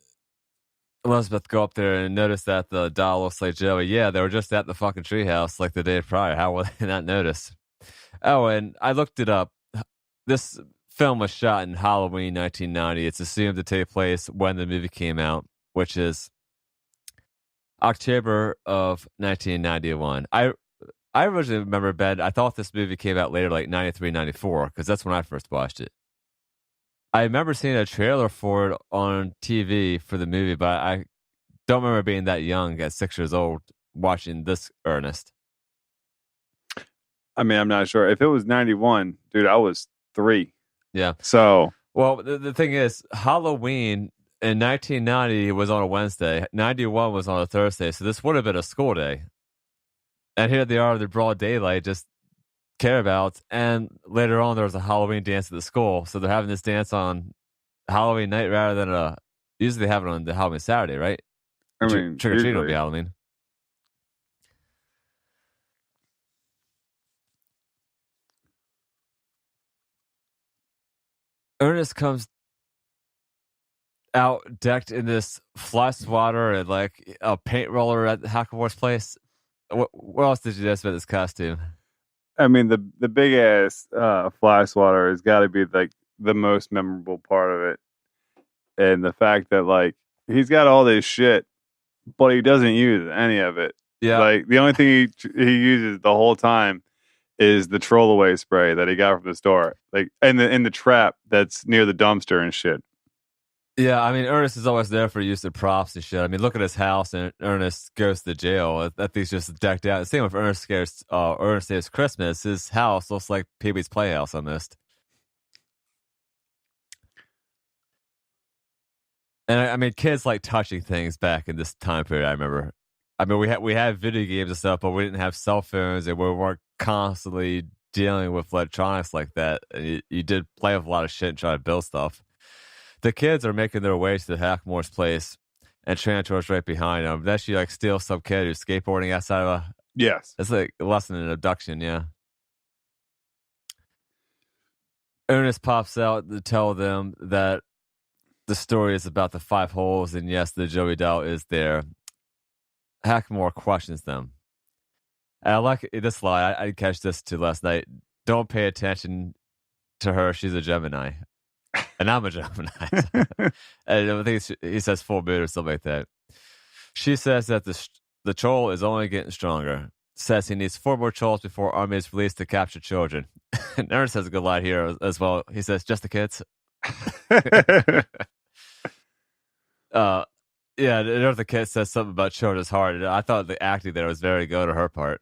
Speaker 2: Elizabeth go up there and notice that the doll looks like Joey. Yeah, they were just at the fucking treehouse like the day prior. How will they not notice? Oh, and I looked it up. This film was shot in Halloween 1990. It's assumed to take place when the movie came out, which is October of 1991. I originally remember, Ben, I thought this movie came out later, like 93, 94, because that's when I first watched it. I remember seeing a trailer for it on TV for the movie, but I don't remember being that young at 6 years old watching this, Ernest.
Speaker 1: I mean, I'm not sure. If it was 91, dude, I was 3.
Speaker 2: Yeah.
Speaker 1: So.
Speaker 2: Well, the thing is, Halloween in 1990 was on a Wednesday. 91 was on a Thursday, so this would have been a school day. And here they are, the broad daylight, just care about. And later on, there was a Halloween dance at the school, so they're having this dance on Halloween night rather than usually they have it on the Halloween Saturday, right?
Speaker 1: I mean,
Speaker 2: trick or treat will be Halloween. Ernest comes out decked in this fly swatter and like a paint roller at Hacklemore's place. What else did you notice about this costume?
Speaker 1: I mean, the big ass fly swatter has got to be like the most memorable part of it, and the fact that like he's got all this shit, but he doesn't use any of it.
Speaker 2: Yeah,
Speaker 1: like the only thing he uses the whole time is the troll away spray that he got from the store, like in the trap that's near the dumpster and shit.
Speaker 2: Yeah, I mean, Ernest is always there for use of props and shit. I mean, look at his house, and Ernest goes to jail. That thing's just decked out. The same with Ernest Saves Christmas. His house looks like Pee-wee's Playhouse almost. And I mean, kids like touching things back in this time period. I remember. I mean, we had video games and stuff, but we didn't have cell phones, and we weren't constantly dealing with electronics like that. And you did play with a lot of shit and try to build stuff. The kids are making their way to the Hackmore's place, and Trantor's right behind them. Then she like steals some kid who's skateboarding outside of a.
Speaker 1: Yes,
Speaker 2: it's like less than an abduction. Yeah. Ernest pops out to tell them that the story is about the 5 holes, and yes, the Joey doll is there. Hackmore questions them. And I like this line. I didn't catch this till last night. Don't pay attention to her. She's a Gemini. And I'm a Gemini. And I think he says full moon or something like that. She says that the troll is only getting stronger. Says he needs 4 more trolls before Army is released to capture children. And Ernest has a good line here as well. He says, just the kids. Yeah, and the kid says something about children's heart. I thought the acting there was very good on her part.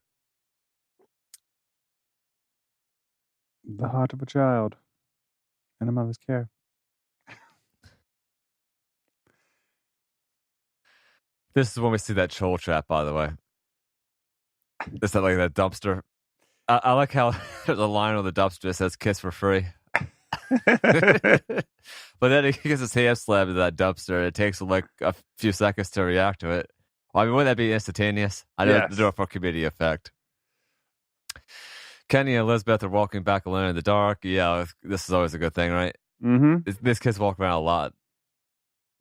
Speaker 1: The heart of a child in a mother's care.
Speaker 2: This is when we see that troll trap, by the way. Is that like that dumpster? I like how there's a line on the dumpster that says "kiss for free." But then he gets his hand slammed into that dumpster, and it takes him like a few seconds to react to it. Well, I mean, wouldn't that be instantaneous? I know
Speaker 1: yes.
Speaker 2: Do it for comedic effect. Kenny and Elizabeth are walking back alone in the dark. Yeah, this is always a good thing, right?
Speaker 1: Mm-hmm.
Speaker 2: This kids walk around a lot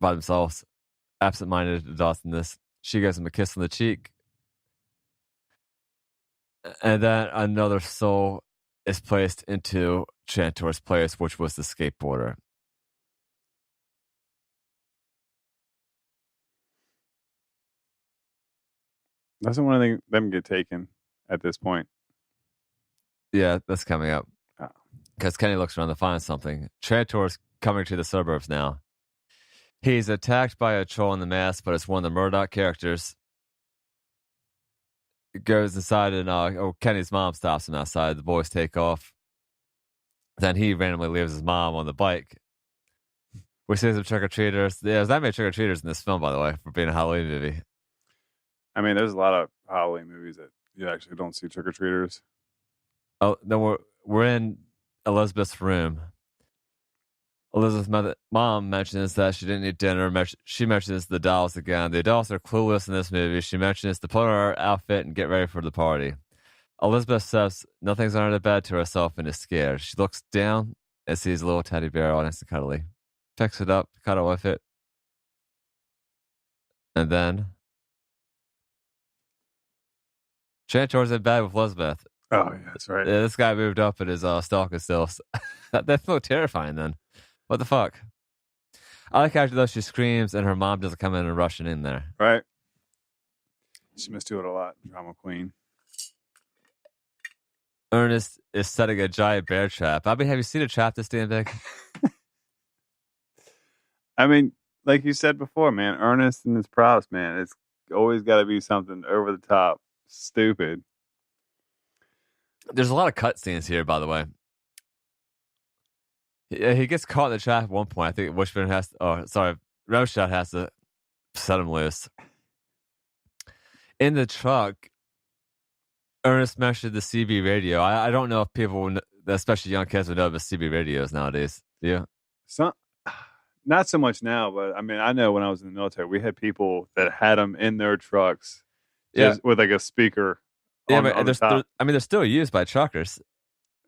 Speaker 2: by themselves, absent-minded adults in this. She gives him a kiss on the cheek. And then another soul is placed into Trantor's place, which was the skateboarder.
Speaker 1: Doesn't one of them get taken at this point?
Speaker 2: Yeah, that's coming up. Because Kenny looks around to find something. Trantor's coming to the suburbs now. He's attacked by a troll in the mask, but it's one of the Murdoch characters. Goes inside and Kenny's mom stops him outside. The boys take off. Then he randomly leaves his mom on the bike. We see some trick-or-treaters. Yeah, there's not many trick-or-treaters in this film, by the way, for being a Halloween movie.
Speaker 1: I mean, there's a lot of Halloween movies that you actually don't see trick-or-treaters.
Speaker 2: Oh, then we're in Elizabeth's room. Elizabeth's mom mentions that she didn't eat dinner. She mentions the dolls again. The adults are clueless in this movie. She mentions to put on her outfit and get ready for the party. Elizabeth says nothing's under the bed to herself and is scared. She looks down and sees a little teddy bear all nice and cuddly. Picks it up, cuddle with it. And then Chantor's in bed with Elizabeth.
Speaker 1: Oh, yeah, that's right.
Speaker 2: This guy moved up in his stalker still. That felt terrifying then. What the fuck? I like after though she screams and her mom doesn't come in and rushing in there.
Speaker 1: Right. She must do it a lot. Drama queen.
Speaker 2: Ernest is setting a giant bear trap. I mean, have you seen a trap this damn big?
Speaker 1: I mean, like you said before, man, Ernest and his props, man, it's always got to be something over the top, stupid.
Speaker 2: There's a lot of cutscenes here, by the way. He gets caught in the trap at one point. I think Rosshot has to set him loose. In the truck, Ernest mentioned the CB radio. I don't know if people, especially young kids, would know about CB radios nowadays. Yeah.
Speaker 1: Not so much now, but I mean, I know when I was in the military, we had people that had them in their trucks with like a speaker.
Speaker 2: Yeah, but they're still used by truckers.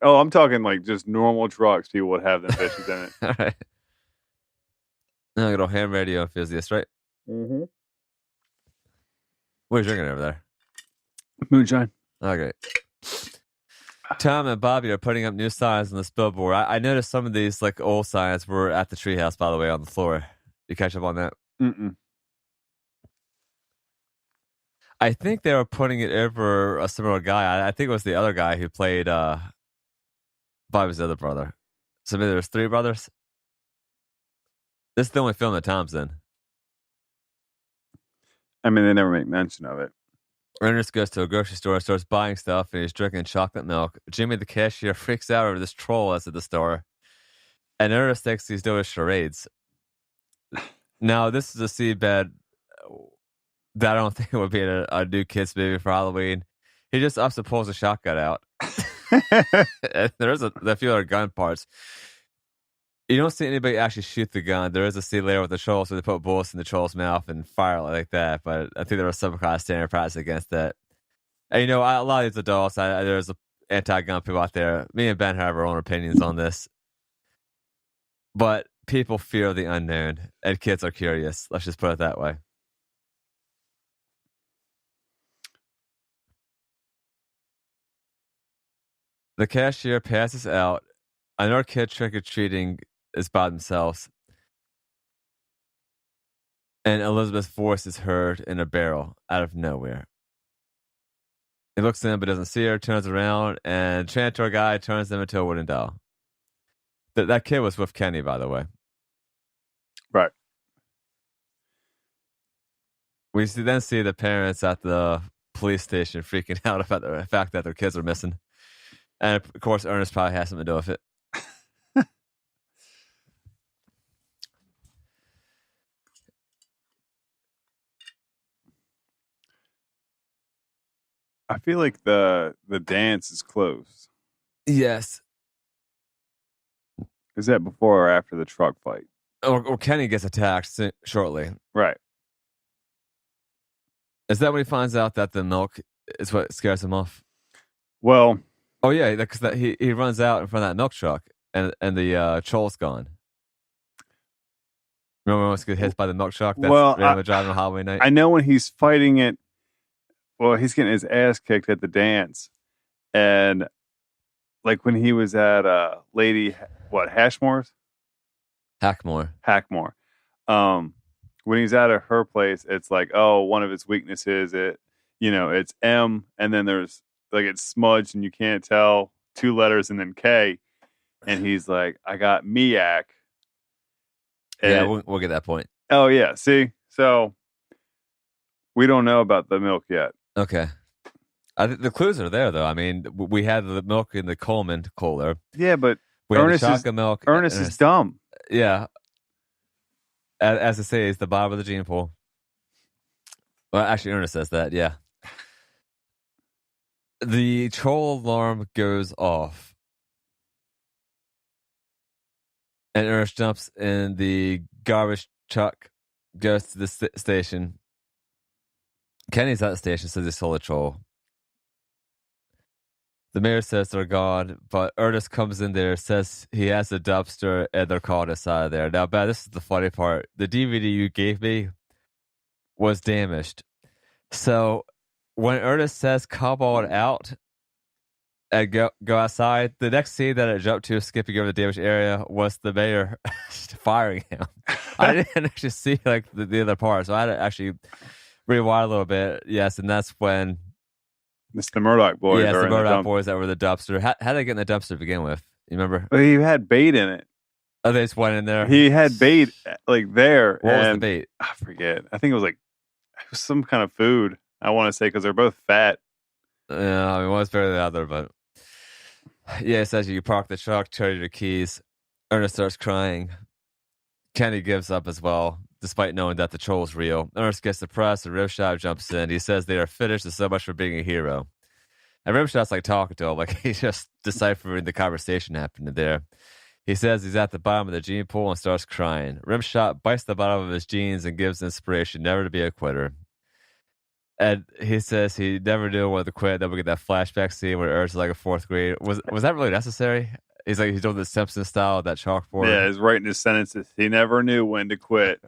Speaker 1: Oh, I'm talking like just normal trucks. People would have them bitches in it.
Speaker 2: All right. No, little ham radio enthusiast, right?
Speaker 1: Mm-hmm.
Speaker 2: What are you drinking over there?
Speaker 1: Moonshine.
Speaker 2: Okay. Tom and Bobby are putting up new signs on this billboard. I noticed some of these like old signs were at the treehouse, by the way, on the floor. You catch up on that?
Speaker 1: Mm-mm.
Speaker 2: I think they were putting it over a similar guy. I think it was the other guy who played Bobby's other brother. So maybe there's three brothers. This is the only film that Tom's in.
Speaker 1: I mean, they never make mention of it.
Speaker 2: Ernest goes to a grocery store, starts buying stuff, and he's drinking chocolate milk. Jimmy, the cashier, freaks out over this troll that's at the store. And Ernest thinks he's doing charades. Now, this is a seedbed that I don't think would be a new kid's movie for Halloween. He just ups and pulls a shotgun out. There's a few other gun parts. You don't see anybody actually shoot the gun. There is a scene later with the troll, so they put bullets in the troll's mouth and fire it like that. But I think there was some kind of standard practice against that. And a lot of these adults, there's anti-gun people out there. Me and Ben have our own opinions on this. But people fear the unknown, and kids are curious. Let's just put it that way. The cashier passes out. Another kid trick-or-treating is by themselves. And Elizabeth's voice is heard in a barrel out of nowhere. He looks in but doesn't see her, turns around, and Chantor guy turns them into a wooden doll. That kid was with Kenny, by the way.
Speaker 1: Right.
Speaker 2: We then see the parents at the police station freaking out about the fact that their kids are missing. And of course, Ernest probably has something to do with it.
Speaker 1: I feel like the dance is closed.
Speaker 2: Yes.
Speaker 1: Is that before or after the truck fight?
Speaker 2: Or Kenny gets attacked shortly.
Speaker 1: Right.
Speaker 2: Is that when he finds out that the milk is what scares him off?
Speaker 1: Well...
Speaker 2: Oh, yeah, because he runs out in front of that milk truck, and the troll's gone. Remember when he gets hit by the milk truck? That's randomly driving on Halloween night?
Speaker 1: I know when he's fighting it, well, he's getting his ass kicked at the dance. And, like, when he was at Lady, Hashmore's?
Speaker 2: Hackmore.
Speaker 1: When he's out of her place, it's like, oh, one of its weaknesses, it's M, and then there's, like, it's smudged and you can't tell 2 letters and then K. And he's like, I got Miak.
Speaker 2: Yeah, we'll get that point.
Speaker 1: Oh, yeah. See? So we don't know about the milk yet.
Speaker 2: Okay. I think the clues are there, though. I mean, we had the milk in the Coleman cooler.
Speaker 1: Yeah, but
Speaker 2: Ernest
Speaker 1: is dumb.
Speaker 2: Yeah. As I say, he's the bottom of the gene pool. Well, actually, Ernest says that, yeah. The troll alarm goes off. And Ernest jumps in the garbage truck, goes to the station. Kenny's at the station, says he saw the troll. The mayor says they're gone, but Ernest comes in there, says he has a dumpster, and they're caught inside there. Now, Ben, this is the funny part. The DVD you gave me was damaged. So when Ernest says, come on out and go outside, the next scene that I jumped to, skipping over the damaged area, was the mayor firing him. I didn't actually see like the other part, so I had to actually rewind a little bit. Yes, and that's when
Speaker 1: it's the Murdoch boys.
Speaker 2: Yeah, it's the Murdoch boys that were the dumpster. How did they get in the dumpster to begin with? You remember?
Speaker 1: Well, he had bait in it.
Speaker 2: Oh, they just went in there.
Speaker 1: He had bait like there.
Speaker 2: What was the bait?
Speaker 1: I forget. I think it was some kind of food. I want to say because they're both fat.
Speaker 2: Yeah, I mean, one's better than the other, but yeah, it says you park the truck, trade your keys. Ernest starts crying. Kenny gives up as well, despite knowing that the troll's real. Ernest gets depressed, and Rimshot jumps in. He says they are finished, and so much for being a hero. And Rimshot's like talking to him, like he's just deciphering the conversation happening there. He says he's at the bottom of the gene pool and starts crying. Rimshot bites the bottom of his jeans and gives inspiration never to be a quitter. And he says he never knew when to quit. Then we get that flashback scene where Ernest is like a fourth grade. Was that really necessary? He's doing the Simpson style, that chalkboard.
Speaker 1: Yeah, he's writing his sentences. He never knew when to quit.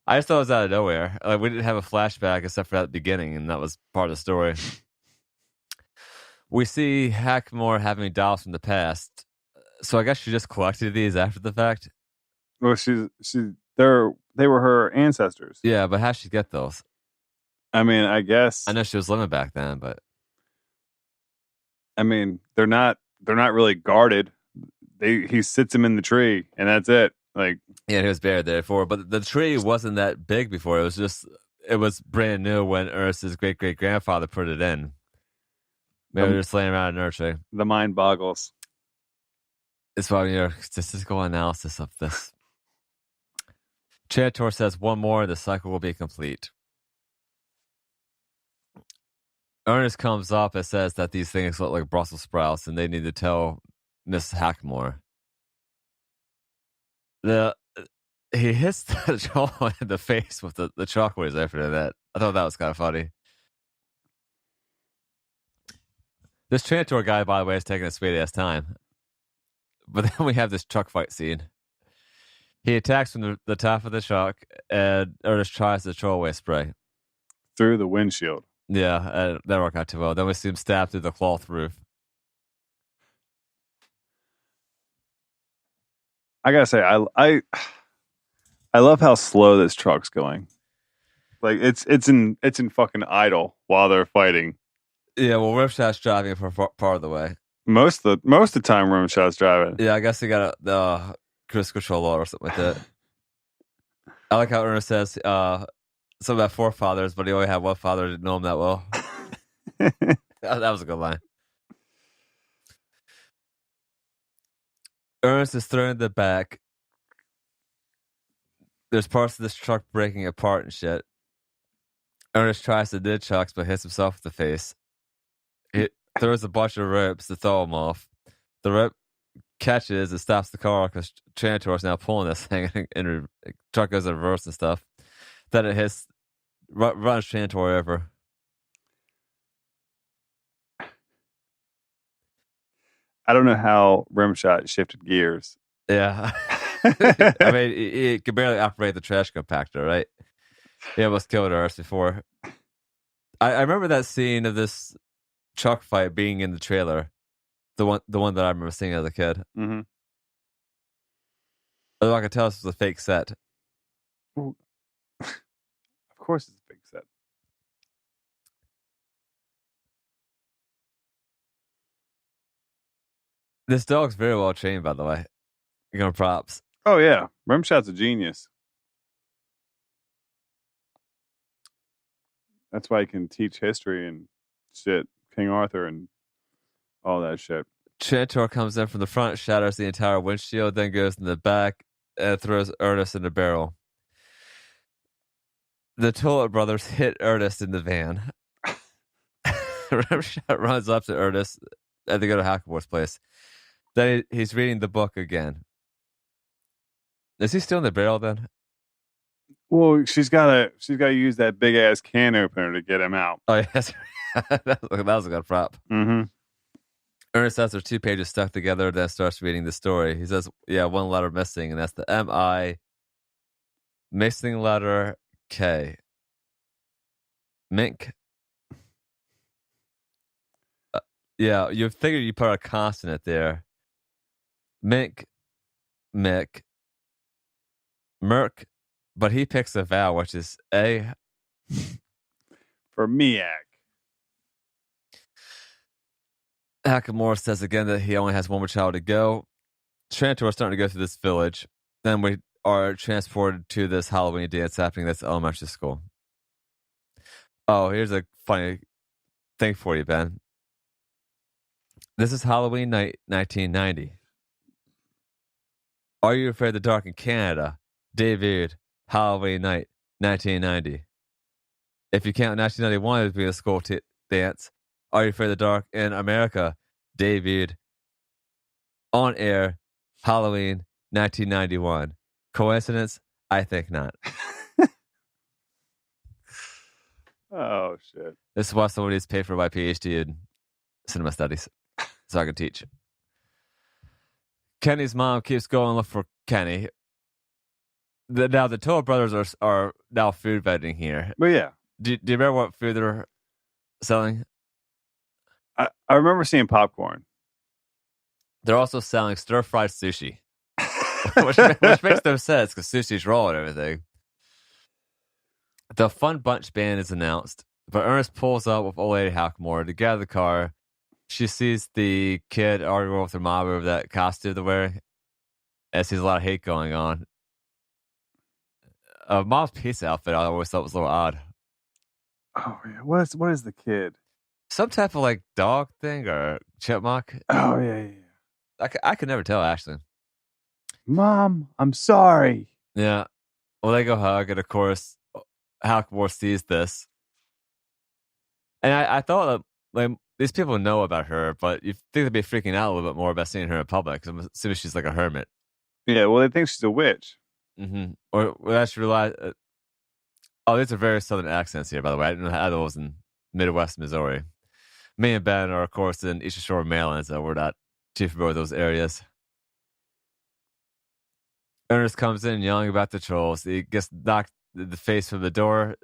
Speaker 2: I just thought it was out of nowhere. Like, we didn't have a flashback except for at the beginning, and that was part of the story. We see Hackmore having dolls from the past. So I guess she just collected these after the fact.
Speaker 1: Well, they were her ancestors.
Speaker 2: Yeah, but how'd she get those?
Speaker 1: I mean, I guess
Speaker 2: I know she was living back then, but
Speaker 1: I mean, they're not really guarded. He sits him in the tree, and that's it. Like,
Speaker 2: yeah, he was buried there before, but the tree wasn't that big before. It was brand new when Ernest's great grandfather put it in. Maybe they're just laying around in nursery.
Speaker 1: The mind boggles.
Speaker 2: It's probably your statistical analysis of this. Chantor says one more, the cycle will be complete. Ernest comes up and says that these things look like Brussels sprouts and they need to tell Miss Hackmore. He hits the troll in the face with the chocolates after that. I thought that was kind of funny. This Chantor guy, by the way, is taking a sweet ass time. But then we have this truck fight scene. He attacks from the top of the truck, and Ernest tries to throw away spray.
Speaker 1: Through the windshield.
Speaker 2: Yeah, that worked out too well. Then we see him stab through the cloth roof.
Speaker 1: I gotta say, I love how slow this truck's going. Like it's in fucking idle while they're fighting.
Speaker 2: Yeah, well, Rimshot's driving for part of the way.
Speaker 1: Most of the time, Rimshot's driving.
Speaker 2: Yeah, I guess he got the cruise control or something like that. I like how Ernest says something about forefathers, but he only had one father, didn't know him that well. That was a good line. Ernest is thrown in the back. There's parts of this truck breaking apart and shit. Ernest tries to ditch trucks, but hits himself in the face. He throws a bunch of ropes to throw him off. The rope catches and stops the car because Chantor is now pulling this thing, and the truck goes in reverse and stuff. Then it runs Chantor over.
Speaker 1: I don't know how Rimshot shifted gears.
Speaker 2: Yeah. I mean, he could barely operate the trash compactor, right? He almost killed Ernest before. I remember that scene of this truck fight being in the trailer. The one that I remember seeing as a kid.
Speaker 1: Mm-hmm.
Speaker 2: Although I could tell this was a fake set.
Speaker 1: Of course it's a fake set.
Speaker 2: This dog's very well trained, by the way. You're going props.
Speaker 1: Oh, yeah. Rimshot's a genius. That's why he can teach history and shit. King Arthur and all that shit.
Speaker 2: Chantor comes in from the front, shatters the entire windshield, then goes in the back and throws Ernest in the barrel. The Toilet Brothers hit Ernest in the van. Rimshot runs up to Ernest and they go to Hackmore's place. Then he's reading the book again. Is he still in the barrel then?
Speaker 1: Well, she's got to use that big ass can opener to get him out.
Speaker 2: Oh yes, that was a good prop.
Speaker 1: Mm-hmm.
Speaker 2: Ernest has their 2 pages stuck together, then starts reading the story. He says, "Yeah, one letter missing, and that's the M-I missing letter K. Mink." Yeah, you figure you put a consonant there. Mink, Mick, Merc, but he picks a vowel, which is A.
Speaker 1: For Miak.
Speaker 2: Hackamore says again that he only has one more child to go. Trantor is starting to go through this village. Then we are transported to this Halloween dance happening that's elementary school. Oh, here's a funny thing for you, Ben. This is Halloween night 1990. Are You Afraid of the Dark in Canada? Debuted Halloween night 1990. If you count 1991 as being a school dance, Are You Afraid of the Dark in America? Debuted on air Halloween 1991. Coincidence? I think not.
Speaker 1: Oh, shit.
Speaker 2: This is why someone needs to pay for my PhD in cinema studies so I can teach. Kenny's mom keeps going look for Kenny. Now, the Toll brothers are now food vending here.
Speaker 1: But yeah.
Speaker 2: Do you remember what food they're selling?
Speaker 1: I remember seeing popcorn.
Speaker 2: They're also selling stir-fried sushi, which makes no sense because sushi's raw and everything. The Fun Bunch band is announced, but Ernest pulls up with old lady Hackmore to get out of the car. She sees the kid arguing with her mom over that costume they're wearing, and sees a lot of hate going on. Mom's pizza outfit I always thought was a little odd.
Speaker 1: Oh, yeah. What is the kid?
Speaker 2: Some type of like dog thing or chipmunk.
Speaker 1: Oh, yeah.
Speaker 2: I could never tell, actually.
Speaker 1: Mom, I'm sorry.
Speaker 2: Yeah. Well, they go hug, and of course, Hackmore sees this. And I thought that like these people know about her, but you think they'd be freaking out a little bit more about seeing her in public. I'm assuming she's like a hermit.
Speaker 1: Yeah, well, they think she's a witch.
Speaker 2: Mm-hmm. Or we actually realize. Oh, these are very southern accents here, by the way. I didn't know how that was in Midwest Missouri. Me and Ben are, of course, in Eastern Shore, Maryland, so we're not too familiar with those areas. Ernest comes in yelling about the trolls. He gets knocked in the face from the door,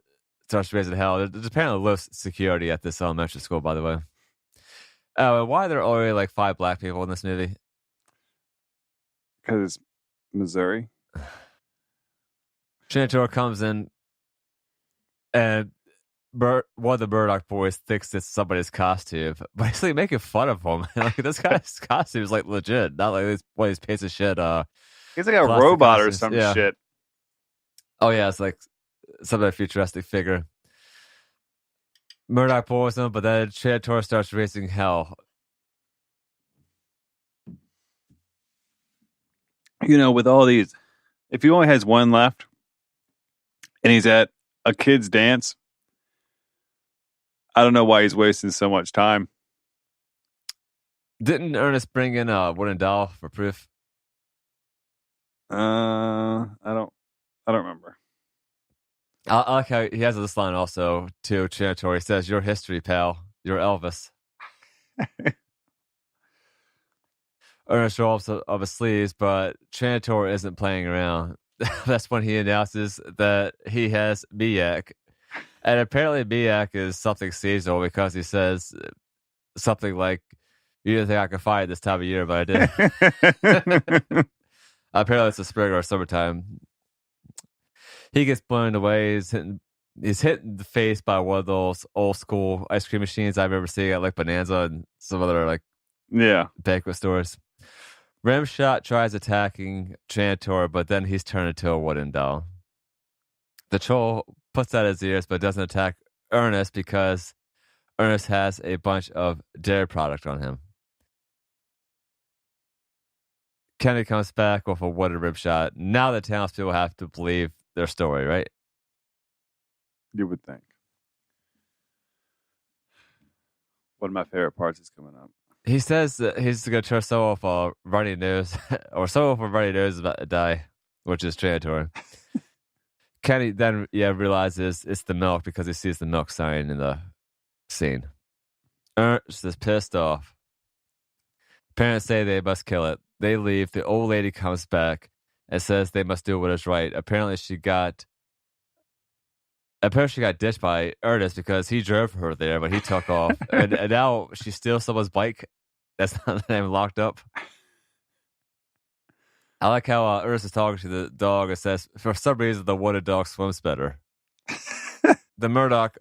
Speaker 2: starts raising hell. There's apparently low security at this elementary school, by the way. Oh, and why are there already like 5 black people in this movie?
Speaker 1: Because it's Missouri.
Speaker 2: Chantor comes in, and one of the Murdoch boys thinks it's somebody's costume, but he's like making fun of him. Like this guy's costume is like legit, not like this one of these piece of shit.
Speaker 1: He's like a robot or some shit.
Speaker 2: Oh yeah, it's like some of a futuristic figure. Murdoch pulls him, but then Chantor starts raising hell.
Speaker 1: You know, with all these, if he only has one left, and he's at a kid's dance, I don't know why he's wasting so much time.
Speaker 2: Didn't Ernest bring in a wooden doll for proof?
Speaker 1: I don't remember.
Speaker 2: I like how he has this line also to Chantor. He says, "Your history, pal. You're Elvis." Ernest rolls up his sleeves, but Chantor isn't playing around. That's when he announces that he has Miak. And apparently Miak is something seasonal because he says something like, "You didn't think I could fight this time of year, but I did." Apparently it's the spring or summertime. He gets blown away. He's hit in the face by one of those old school ice cream machines I remember seeing at like Bonanza and some other like banquet stores. Rimshot tries attacking Chantor, but then he's turned into a wooden doll. The troll puts out his ears, but doesn't attack Ernest because Ernest has a bunch of dairy product on him. Kenny comes back with a wooden Rimshot. Now the townspeople have to believe their story, right?
Speaker 1: You would think. One of my favorite parts is coming up.
Speaker 2: He says that he's going to turn someone off a runny nose, or someone off a runny nose is about to die, which is transitory. Kenny then, realizes it's the milk because he sees the milk sign in the scene. Ernest is pissed off. Parents say they must kill it. They leave. The old lady comes back and says they must do what is right. Apparently she got ditched by Ernest because he drove her there, but he took off. and now she steals someone's bike that's not even locked up. I like how Ernest is talking to the dog and says, for some reason, the wooden dog swims better. The Murdoch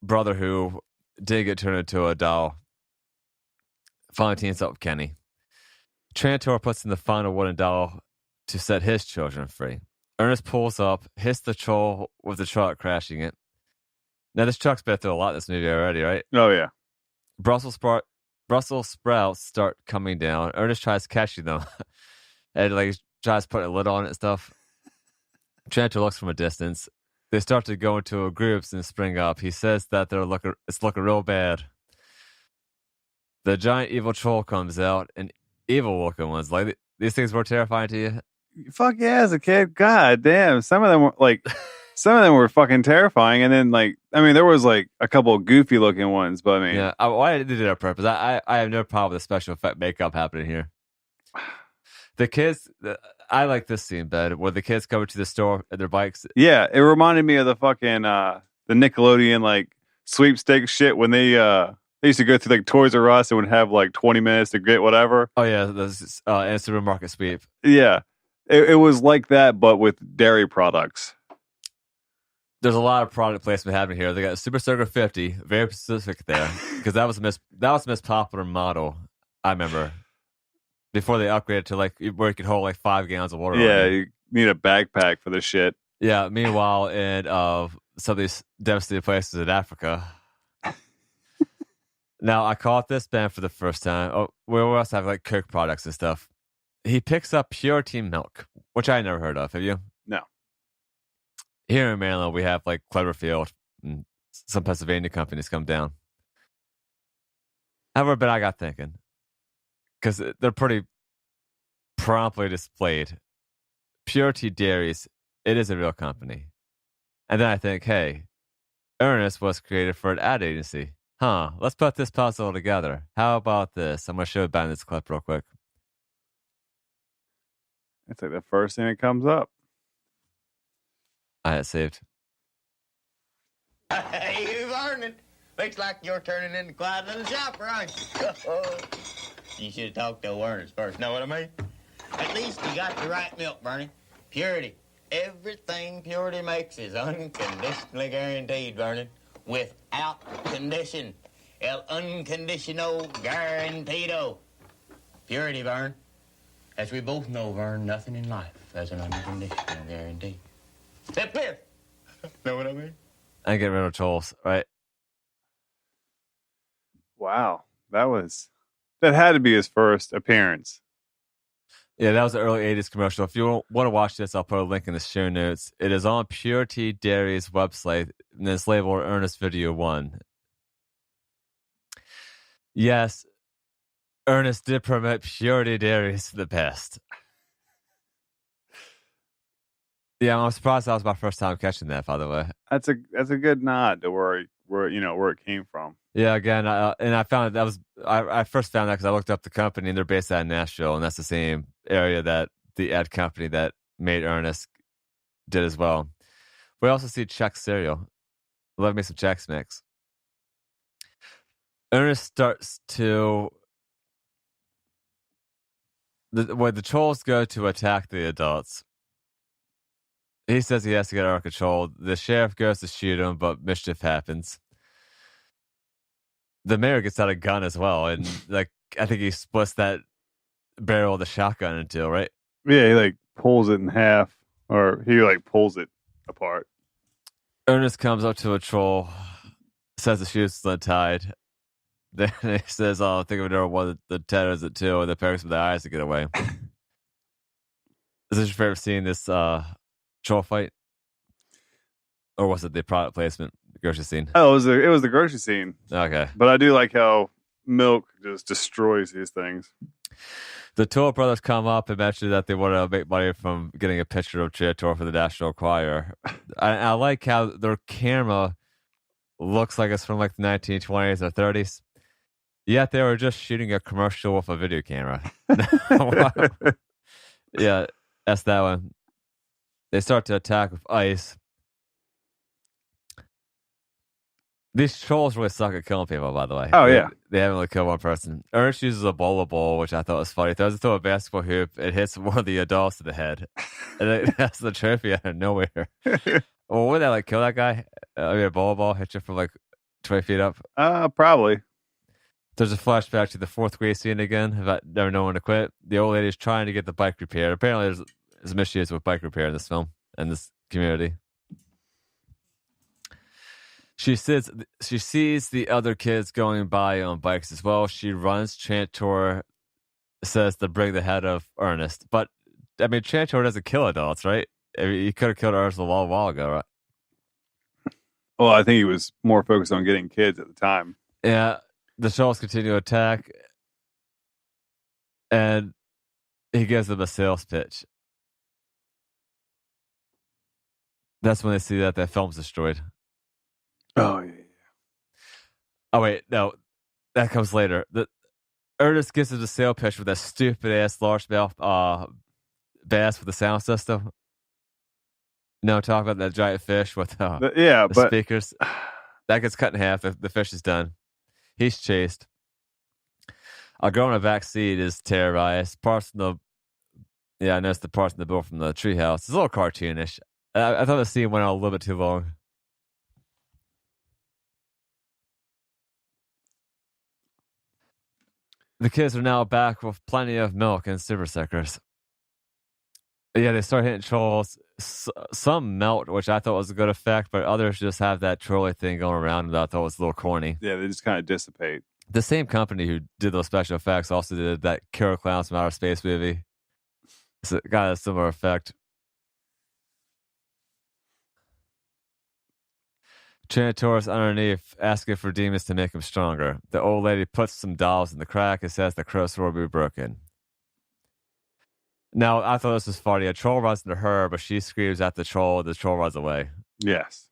Speaker 2: brother who did get turned into a doll finally teams up with Kenny. Trantor puts in the final wooden doll to set his children free. Ernest pulls up, hits the troll with the truck, crashing it. Now, this truck's been through a lot in this movie already, right?
Speaker 1: Oh, yeah.
Speaker 2: Brussels sprouts start coming down. Ernest tries catching them. And tries putting a lid on it and stuff. Trantor looks from a distance. They start to go into groups and spring up. He says that it's looking real bad. The giant evil troll comes out, and evil looking ones. Like, these things were terrifying to you?
Speaker 1: Fuck yeah, as a kid. God damn. Some of them were fucking terrifying. And then there was a couple of goofy looking ones, but I mean.
Speaker 2: Yeah, I did it on purpose. I have no problem with the special effect makeup happening here. The kids, I like this scene better, where the kids come to the store and their bikes.
Speaker 1: Yeah, it reminded me of the fucking the Nickelodeon sweepstakes shit when they used to go through Toys R Us and would have 20 minutes to get whatever.
Speaker 2: Oh yeah, this instant market sweep.
Speaker 1: Yeah, it was like that, but with dairy products.
Speaker 2: There's a lot of product placement happening here. They got Super Soaker 50, very specific there, because that was the most popular model I remember. Before they upgraded to where you could hold 5 gallons of water.
Speaker 1: Yeah, you need a backpack for this shit.
Speaker 2: Yeah. Meanwhile, in some of these devastated places in Africa. Now, I caught this band for the first time. Oh, we also have Coke products and stuff. He picks up Purity milk, which I never heard of. Have you?
Speaker 1: No.
Speaker 2: Here in Maryland, we have Cleverfield and some Pennsylvania companies come down. However, but I got thinking. Because they're pretty promptly displayed. Purity Dairies, it is a real company. And then I think, hey, Ernest was created for an ad agency. Let's put this puzzle together. How about this? I'm going to show it back in this clip real quick.
Speaker 1: It's the first thing that comes up.
Speaker 2: I had it saved.
Speaker 3: Hey, Vernon. Looks like you're turning into quite a little shopper, aren't you? You should have talked to Ernest first, know what I mean? At least you got the right milk, Bernie. Purity. Everything Purity makes is unconditionally guaranteed, Vernon. Without condition. El unconditional guaranteedo. Purity, Vern. As we both know, Vern, nothing in life has an unconditional guarantee. Except this. Know what I mean?
Speaker 2: And get rid of trolls, right?
Speaker 1: Wow. That had to be his first appearance.
Speaker 2: Yeah, that was the early 80s commercial. If you want to watch this, I'll put a link in the show notes. It is on Purity Dairy's website, and it's labeled Ernest Video 1. Yes, Ernest did promote Purity Dairies the best. Yeah, I'm surprised that was my first time catching that, by the way.
Speaker 1: That's a good nod to where it came from.
Speaker 2: Yeah, again, I found I first found that because I looked up the company, and they're based out in Nashville, and that's the same area that the ad company that made Ernest did as well. We also see Chex cereal. Love me some Chex Mix. Ernest starts to when the trolls go to attack the adults. He says he has to get out of control. The sheriff goes to shoot him, but mischief happens. The mayor gets out a gun as well, and I think he splits that barrel of the shotgun in two, right?
Speaker 1: Yeah, he pulls it in half, or he pulls it apart.
Speaker 2: Ernest comes up to a troll, says the shoe's untied. Then he says, "Oh, think of another one that tethers it too," and the parents with their eyes to get away. Is this your favorite scene? This troll fight, or was it the product placement? grocery scene?
Speaker 1: Oh, it was the grocery scene.
Speaker 2: Okay.
Speaker 1: But I do like how Milk just destroys these things.
Speaker 2: The Toll brothers come up and mention that they want to make money from getting a picture of Chantor for the National Choir. I like how their camera looks like it's from like the 1920s or 30s. Yet they were just shooting a commercial with a video camera. Yeah, that's that one. They start to attack with ice. These trolls really suck at killing people, by the way.
Speaker 1: Oh, yeah.
Speaker 2: They haven't really killed one person. Ernest uses a bowl, which I thought was funny. He throws it through a basketball hoop. It hits one of the adults in the head. And that's the trophy out of nowhere. Well, would that like kill that guy? I mean, a ball hit you from like 20 feet up?
Speaker 1: Probably.
Speaker 2: There's a flashback to the fourth grade scene again about never knowing to quit. The old lady is trying to get the bike repaired. Apparently, there's some issues with bike repair in this film and this community. She sees the other kids going by on bikes as well. She runs. Chantor says to bring the head of Ernest. But, I mean, Chantor doesn't kill adults, right? I mean, he could have killed Ernest a long while ago, right?
Speaker 1: Well, I think he was more focused on getting kids at the time.
Speaker 2: Yeah. The trolls continue to attack. And he gives them a sales pitch. That's when they see that their film's destroyed.
Speaker 1: Oh, yeah.
Speaker 2: Oh, wait, no. That comes later. Ernest gives us a sale pitch with that stupid-ass largemouth bass with the sound system. No, talk about that giant fish with the speakers. That gets cut in half. The fish is done. He's chased. A girl in the back seat is terrorized. I noticed the parts in the bill from the treehouse. It's a little cartoonish. I thought the scene went on a little bit too long. The kids are now back with plenty of milk and super suckers. Yeah, they start hitting trolls. Some melt, which I thought was a good effect, but others just have that trolley thing going around that I thought was a little corny.
Speaker 1: Yeah, they just kind of dissipate.
Speaker 2: The same company who did those special effects also did that Killer Clowns from Outer Space movie. So it got a similar effect. Chantor's underneath, asking for demons to make him stronger. The old lady puts some dolls in the crack and says the curse will be broken. Now, I thought this was funny. A troll runs into her, but she screams at the troll runs away.
Speaker 1: Yes.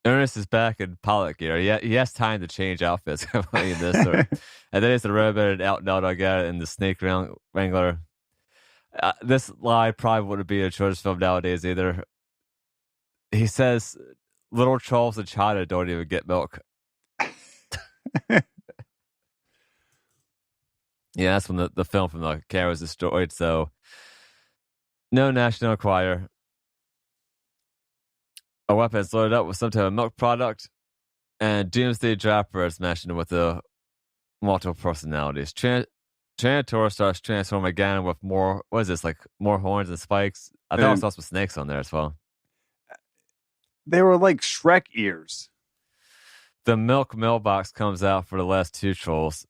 Speaker 2: Ernest is back in pilot gear. He has time to change outfits in this. And then he's the robot and out and out again in the snake wrangler. This lie probably wouldn't be a children's film nowadays either. He says, little trolls in China don't even get milk. Yeah, that's when the film from the camera was destroyed. So, no National Choir. A weapon is loaded up with some type of milk product. And Doomsday Dapper is mentioned with the multiple personalities. Chantor starts transforming again with more, what is this, like more horns and spikes? I thought I saw some snakes on there as well.
Speaker 1: They were like Shrek ears.
Speaker 2: The milk mailbox comes out for the last two trolls.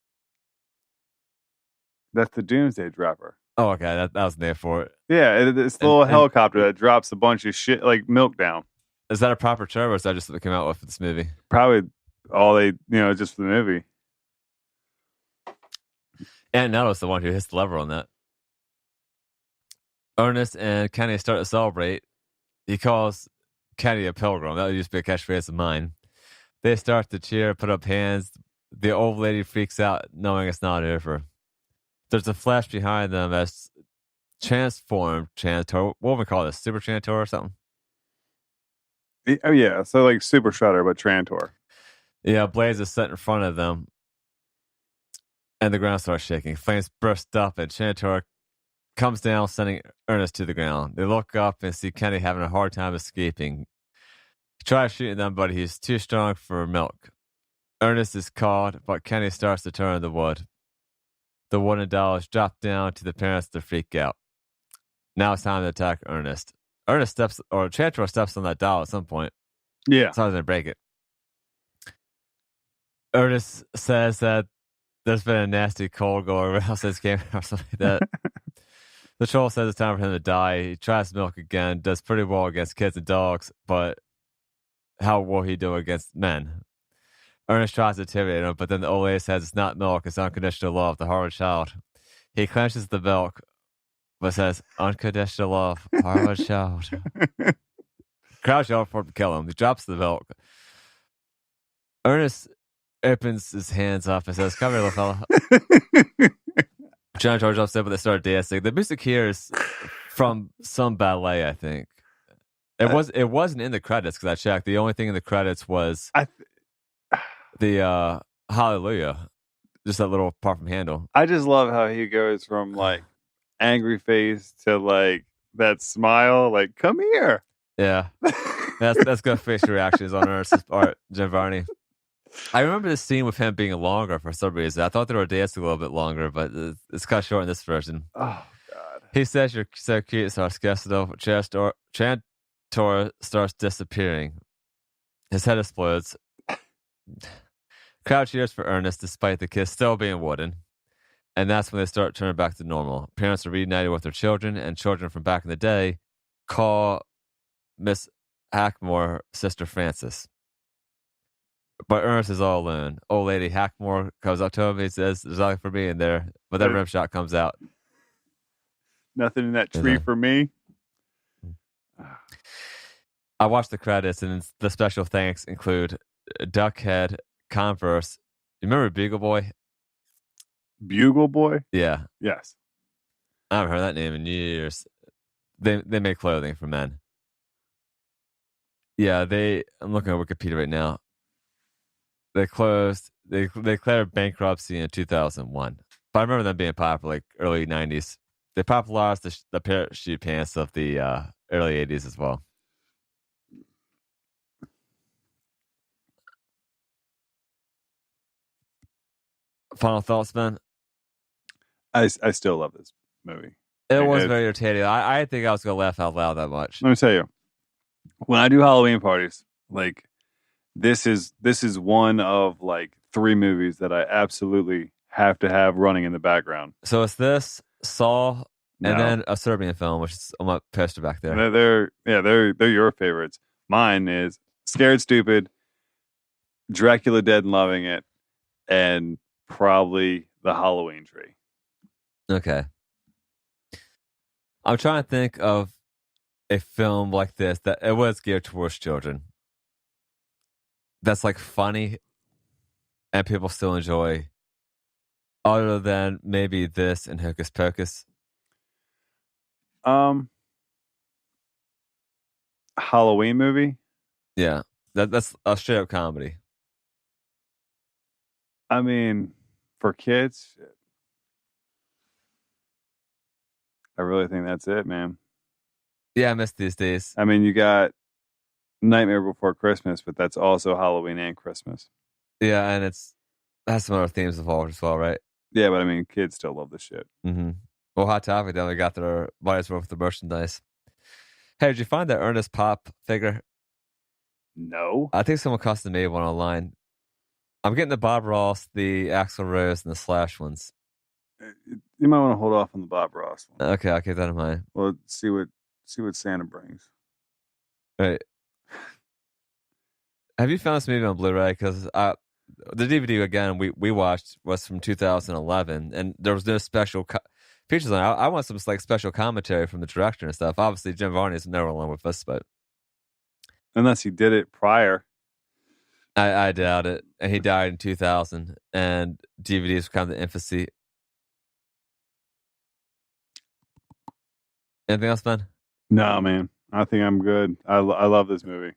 Speaker 1: That's the Doomsday Dropper.
Speaker 2: Oh, okay. That was the name for it.
Speaker 1: Yeah, it's the little helicopter that drops a bunch of shit, like milk down.
Speaker 2: Is that a proper term, or is that just what they came out with for this movie?
Speaker 1: Probably all they, just for the movie.
Speaker 2: And Nettle's the one who hits the lever on that. Ernest and Kenny start to celebrate. He calls Kenny a pilgrim. That used to be a catchphrase of mine. They start to cheer, put up hands. The old lady freaks out, knowing it's not over. There's a flash behind them as transformed Chantor. What would we call this? Super Chantor or something?
Speaker 1: Oh, yeah. So like Super Shredder, but Trantor.
Speaker 2: Yeah, Blaze is set in front of them. And the ground starts shaking. Flames burst up, and Chantor comes down, sending Ernest to the ground. They look up and see Kenny having a hard time escaping. He tries shooting them, but he's too strong for milk. Ernest is caught, but Kenny starts to turn the wood. The wooden dolls drop down to the parents to freak out. Now it's time to attack Ernest. Chantor steps on that doll at some point.
Speaker 1: Yeah.
Speaker 2: So I was going to break it. Ernest says that there's been a nasty cold going around since game or something like that. The troll says it's time for him to die. He tries milk again, does pretty well against kids and dogs, but how will he do against men? Ernest tries to intimidate him, but then the old lady says it's not milk, it's unconditional love, the heart of a child. He clenches the milk, but says, unconditional love, heart of a child. Crowd yells for him to kill him. He drops the milk. Ernest opens his hands up and says, come here, little fella. John George jumps in, but they start dancing. The music here is from some ballet, I think. It wasn't in the credits because I checked. The only thing in the credits was the Hallelujah, just that little part from Handel.
Speaker 1: I just love how he goes from like angry face to like that smile, like come here.
Speaker 2: Yeah, that's good facial reactions on Ernest's part, Giovanni. I remember this scene with him being longer for some reason. I thought they were dancing a little bit longer, but it's cut short in this version.
Speaker 1: Oh God!
Speaker 2: He says you're so cute, starts guessing over. Chantor starts disappearing. His head explodes. Crowd cheers for Ernest despite the kiss still being wooden. And that's when they start turning back to normal. Parents are reunited with their children, and children from back in the day call Miss Hackmore Sister Frances. But Ernest is all alone. Old lady Hackmore comes up to him. He says, there's nothing for me in there. But that rim shot comes out.
Speaker 1: Nothing in that tree for me.
Speaker 2: I watched the credits, and the special thanks include Duckhead, Converse. You remember Bugle Boy?
Speaker 1: Bugle Boy?
Speaker 2: Yeah.
Speaker 1: Yes.
Speaker 2: I haven't heard that name in years. They make clothing for men. Yeah, I'm looking at Wikipedia right now. They declared bankruptcy in 2001. But I remember them being popular, like early 90s. They popularized the parachute pants of the early 80s as well. Final thoughts, Ben?
Speaker 1: I still love this movie.
Speaker 2: It was very irritating. I didn't think I was going to laugh out loud that much.
Speaker 1: Let me tell you, when I do Halloween parties, like this is one of like 3 movies that I absolutely have to have running in the background.
Speaker 2: So it's this, Saw, and then a Serbian film, which is on my poster back there.
Speaker 1: They're your favorites. Mine is Scared Stupid, Dracula Dead and Loving It, and probably The Halloween Tree.
Speaker 2: Okay. I'm trying to think of a film like this that it was geared towards children. That's like funny and people still enjoy, other than maybe this and Hocus Pocus.
Speaker 1: Halloween movie?
Speaker 2: Yeah. That's a straight up comedy.
Speaker 1: I mean, for kids, shit. I really think that's it, man.
Speaker 2: Yeah, I miss these days.
Speaker 1: I mean, you got Nightmare Before Christmas, but that's also Halloween and Christmas.
Speaker 2: Yeah, and has some other themes involved as well, right?
Speaker 1: Yeah, but I mean, kids still love this shit.
Speaker 2: Mm-hmm. Well, Hot Topic, then we got their bodies worth the merchandise. Hey, did you find that Ernest Pop figure?
Speaker 1: No.
Speaker 2: I think someone custom made one online. I'm getting the Bob Ross, the Axl Rose, and the Slash ones.
Speaker 1: You might want to hold off on the Bob Ross one.
Speaker 2: Okay, I'll keep that in mind.
Speaker 1: Well, see what Santa brings.
Speaker 2: Right. Have you found this movie on Blu-ray? Because the DVD again we watched was from 2011, and there was no special features on it. I want some like special commentary from the director and stuff. Obviously, Jim Varney is never along with us, but
Speaker 1: unless he did it prior.
Speaker 2: I doubt it. And he died in 2000, and DVDs were kind of the infancy. Anything else, Ben?
Speaker 1: No, man. I think I'm good. I love this movie.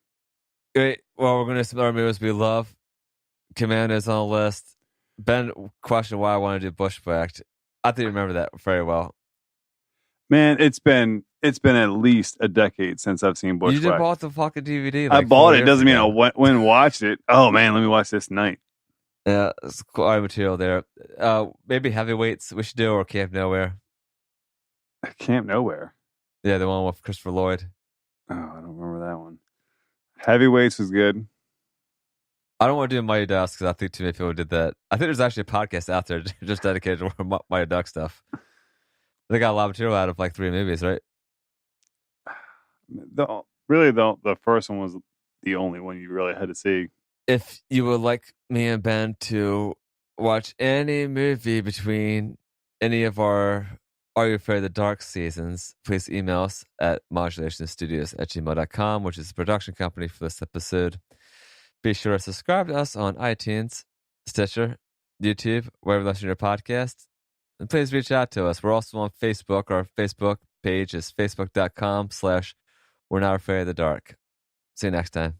Speaker 2: Great. Well, we're going to some other movies we love. Commando's on the list. Ben questioned why I wanted to do Bushwhacked. I think you remember that very well.
Speaker 1: Man, it's been at least a decade since I've seen Bushwhacked.
Speaker 2: You just bought the fucking DVD.
Speaker 1: I bought it. Doesn't mean I went and watched it. Oh man, let me watch this tonight.
Speaker 2: Yeah, it's quite material there. Maybe Heavyweights we should do, or Camp Nowhere.
Speaker 1: Camp Nowhere.
Speaker 2: Yeah, the one with Christopher Lloyd.
Speaker 1: Oh, I don't remember that one. Heavyweights was good.
Speaker 2: I don't want to do Mighty Ducks because I think too many people did that. I think there's actually a podcast out there just dedicated to Mighty Duck stuff. They got a lot of material out of like 3 movies, right?
Speaker 1: The first one was the only one you really had to see.
Speaker 2: If you would like me and Ben to watch any movie between any of our Are You Afraid of the Dark seasons, please email us at modulationstudios@gmail.com, which is the production company for this episode. Be sure to subscribe to us on iTunes, Stitcher, YouTube, wherever you listen to your podcast. And please reach out to us. We're also on Facebook. Our Facebook page is facebook.com/We're Not Afraid of the Dark. See you next time.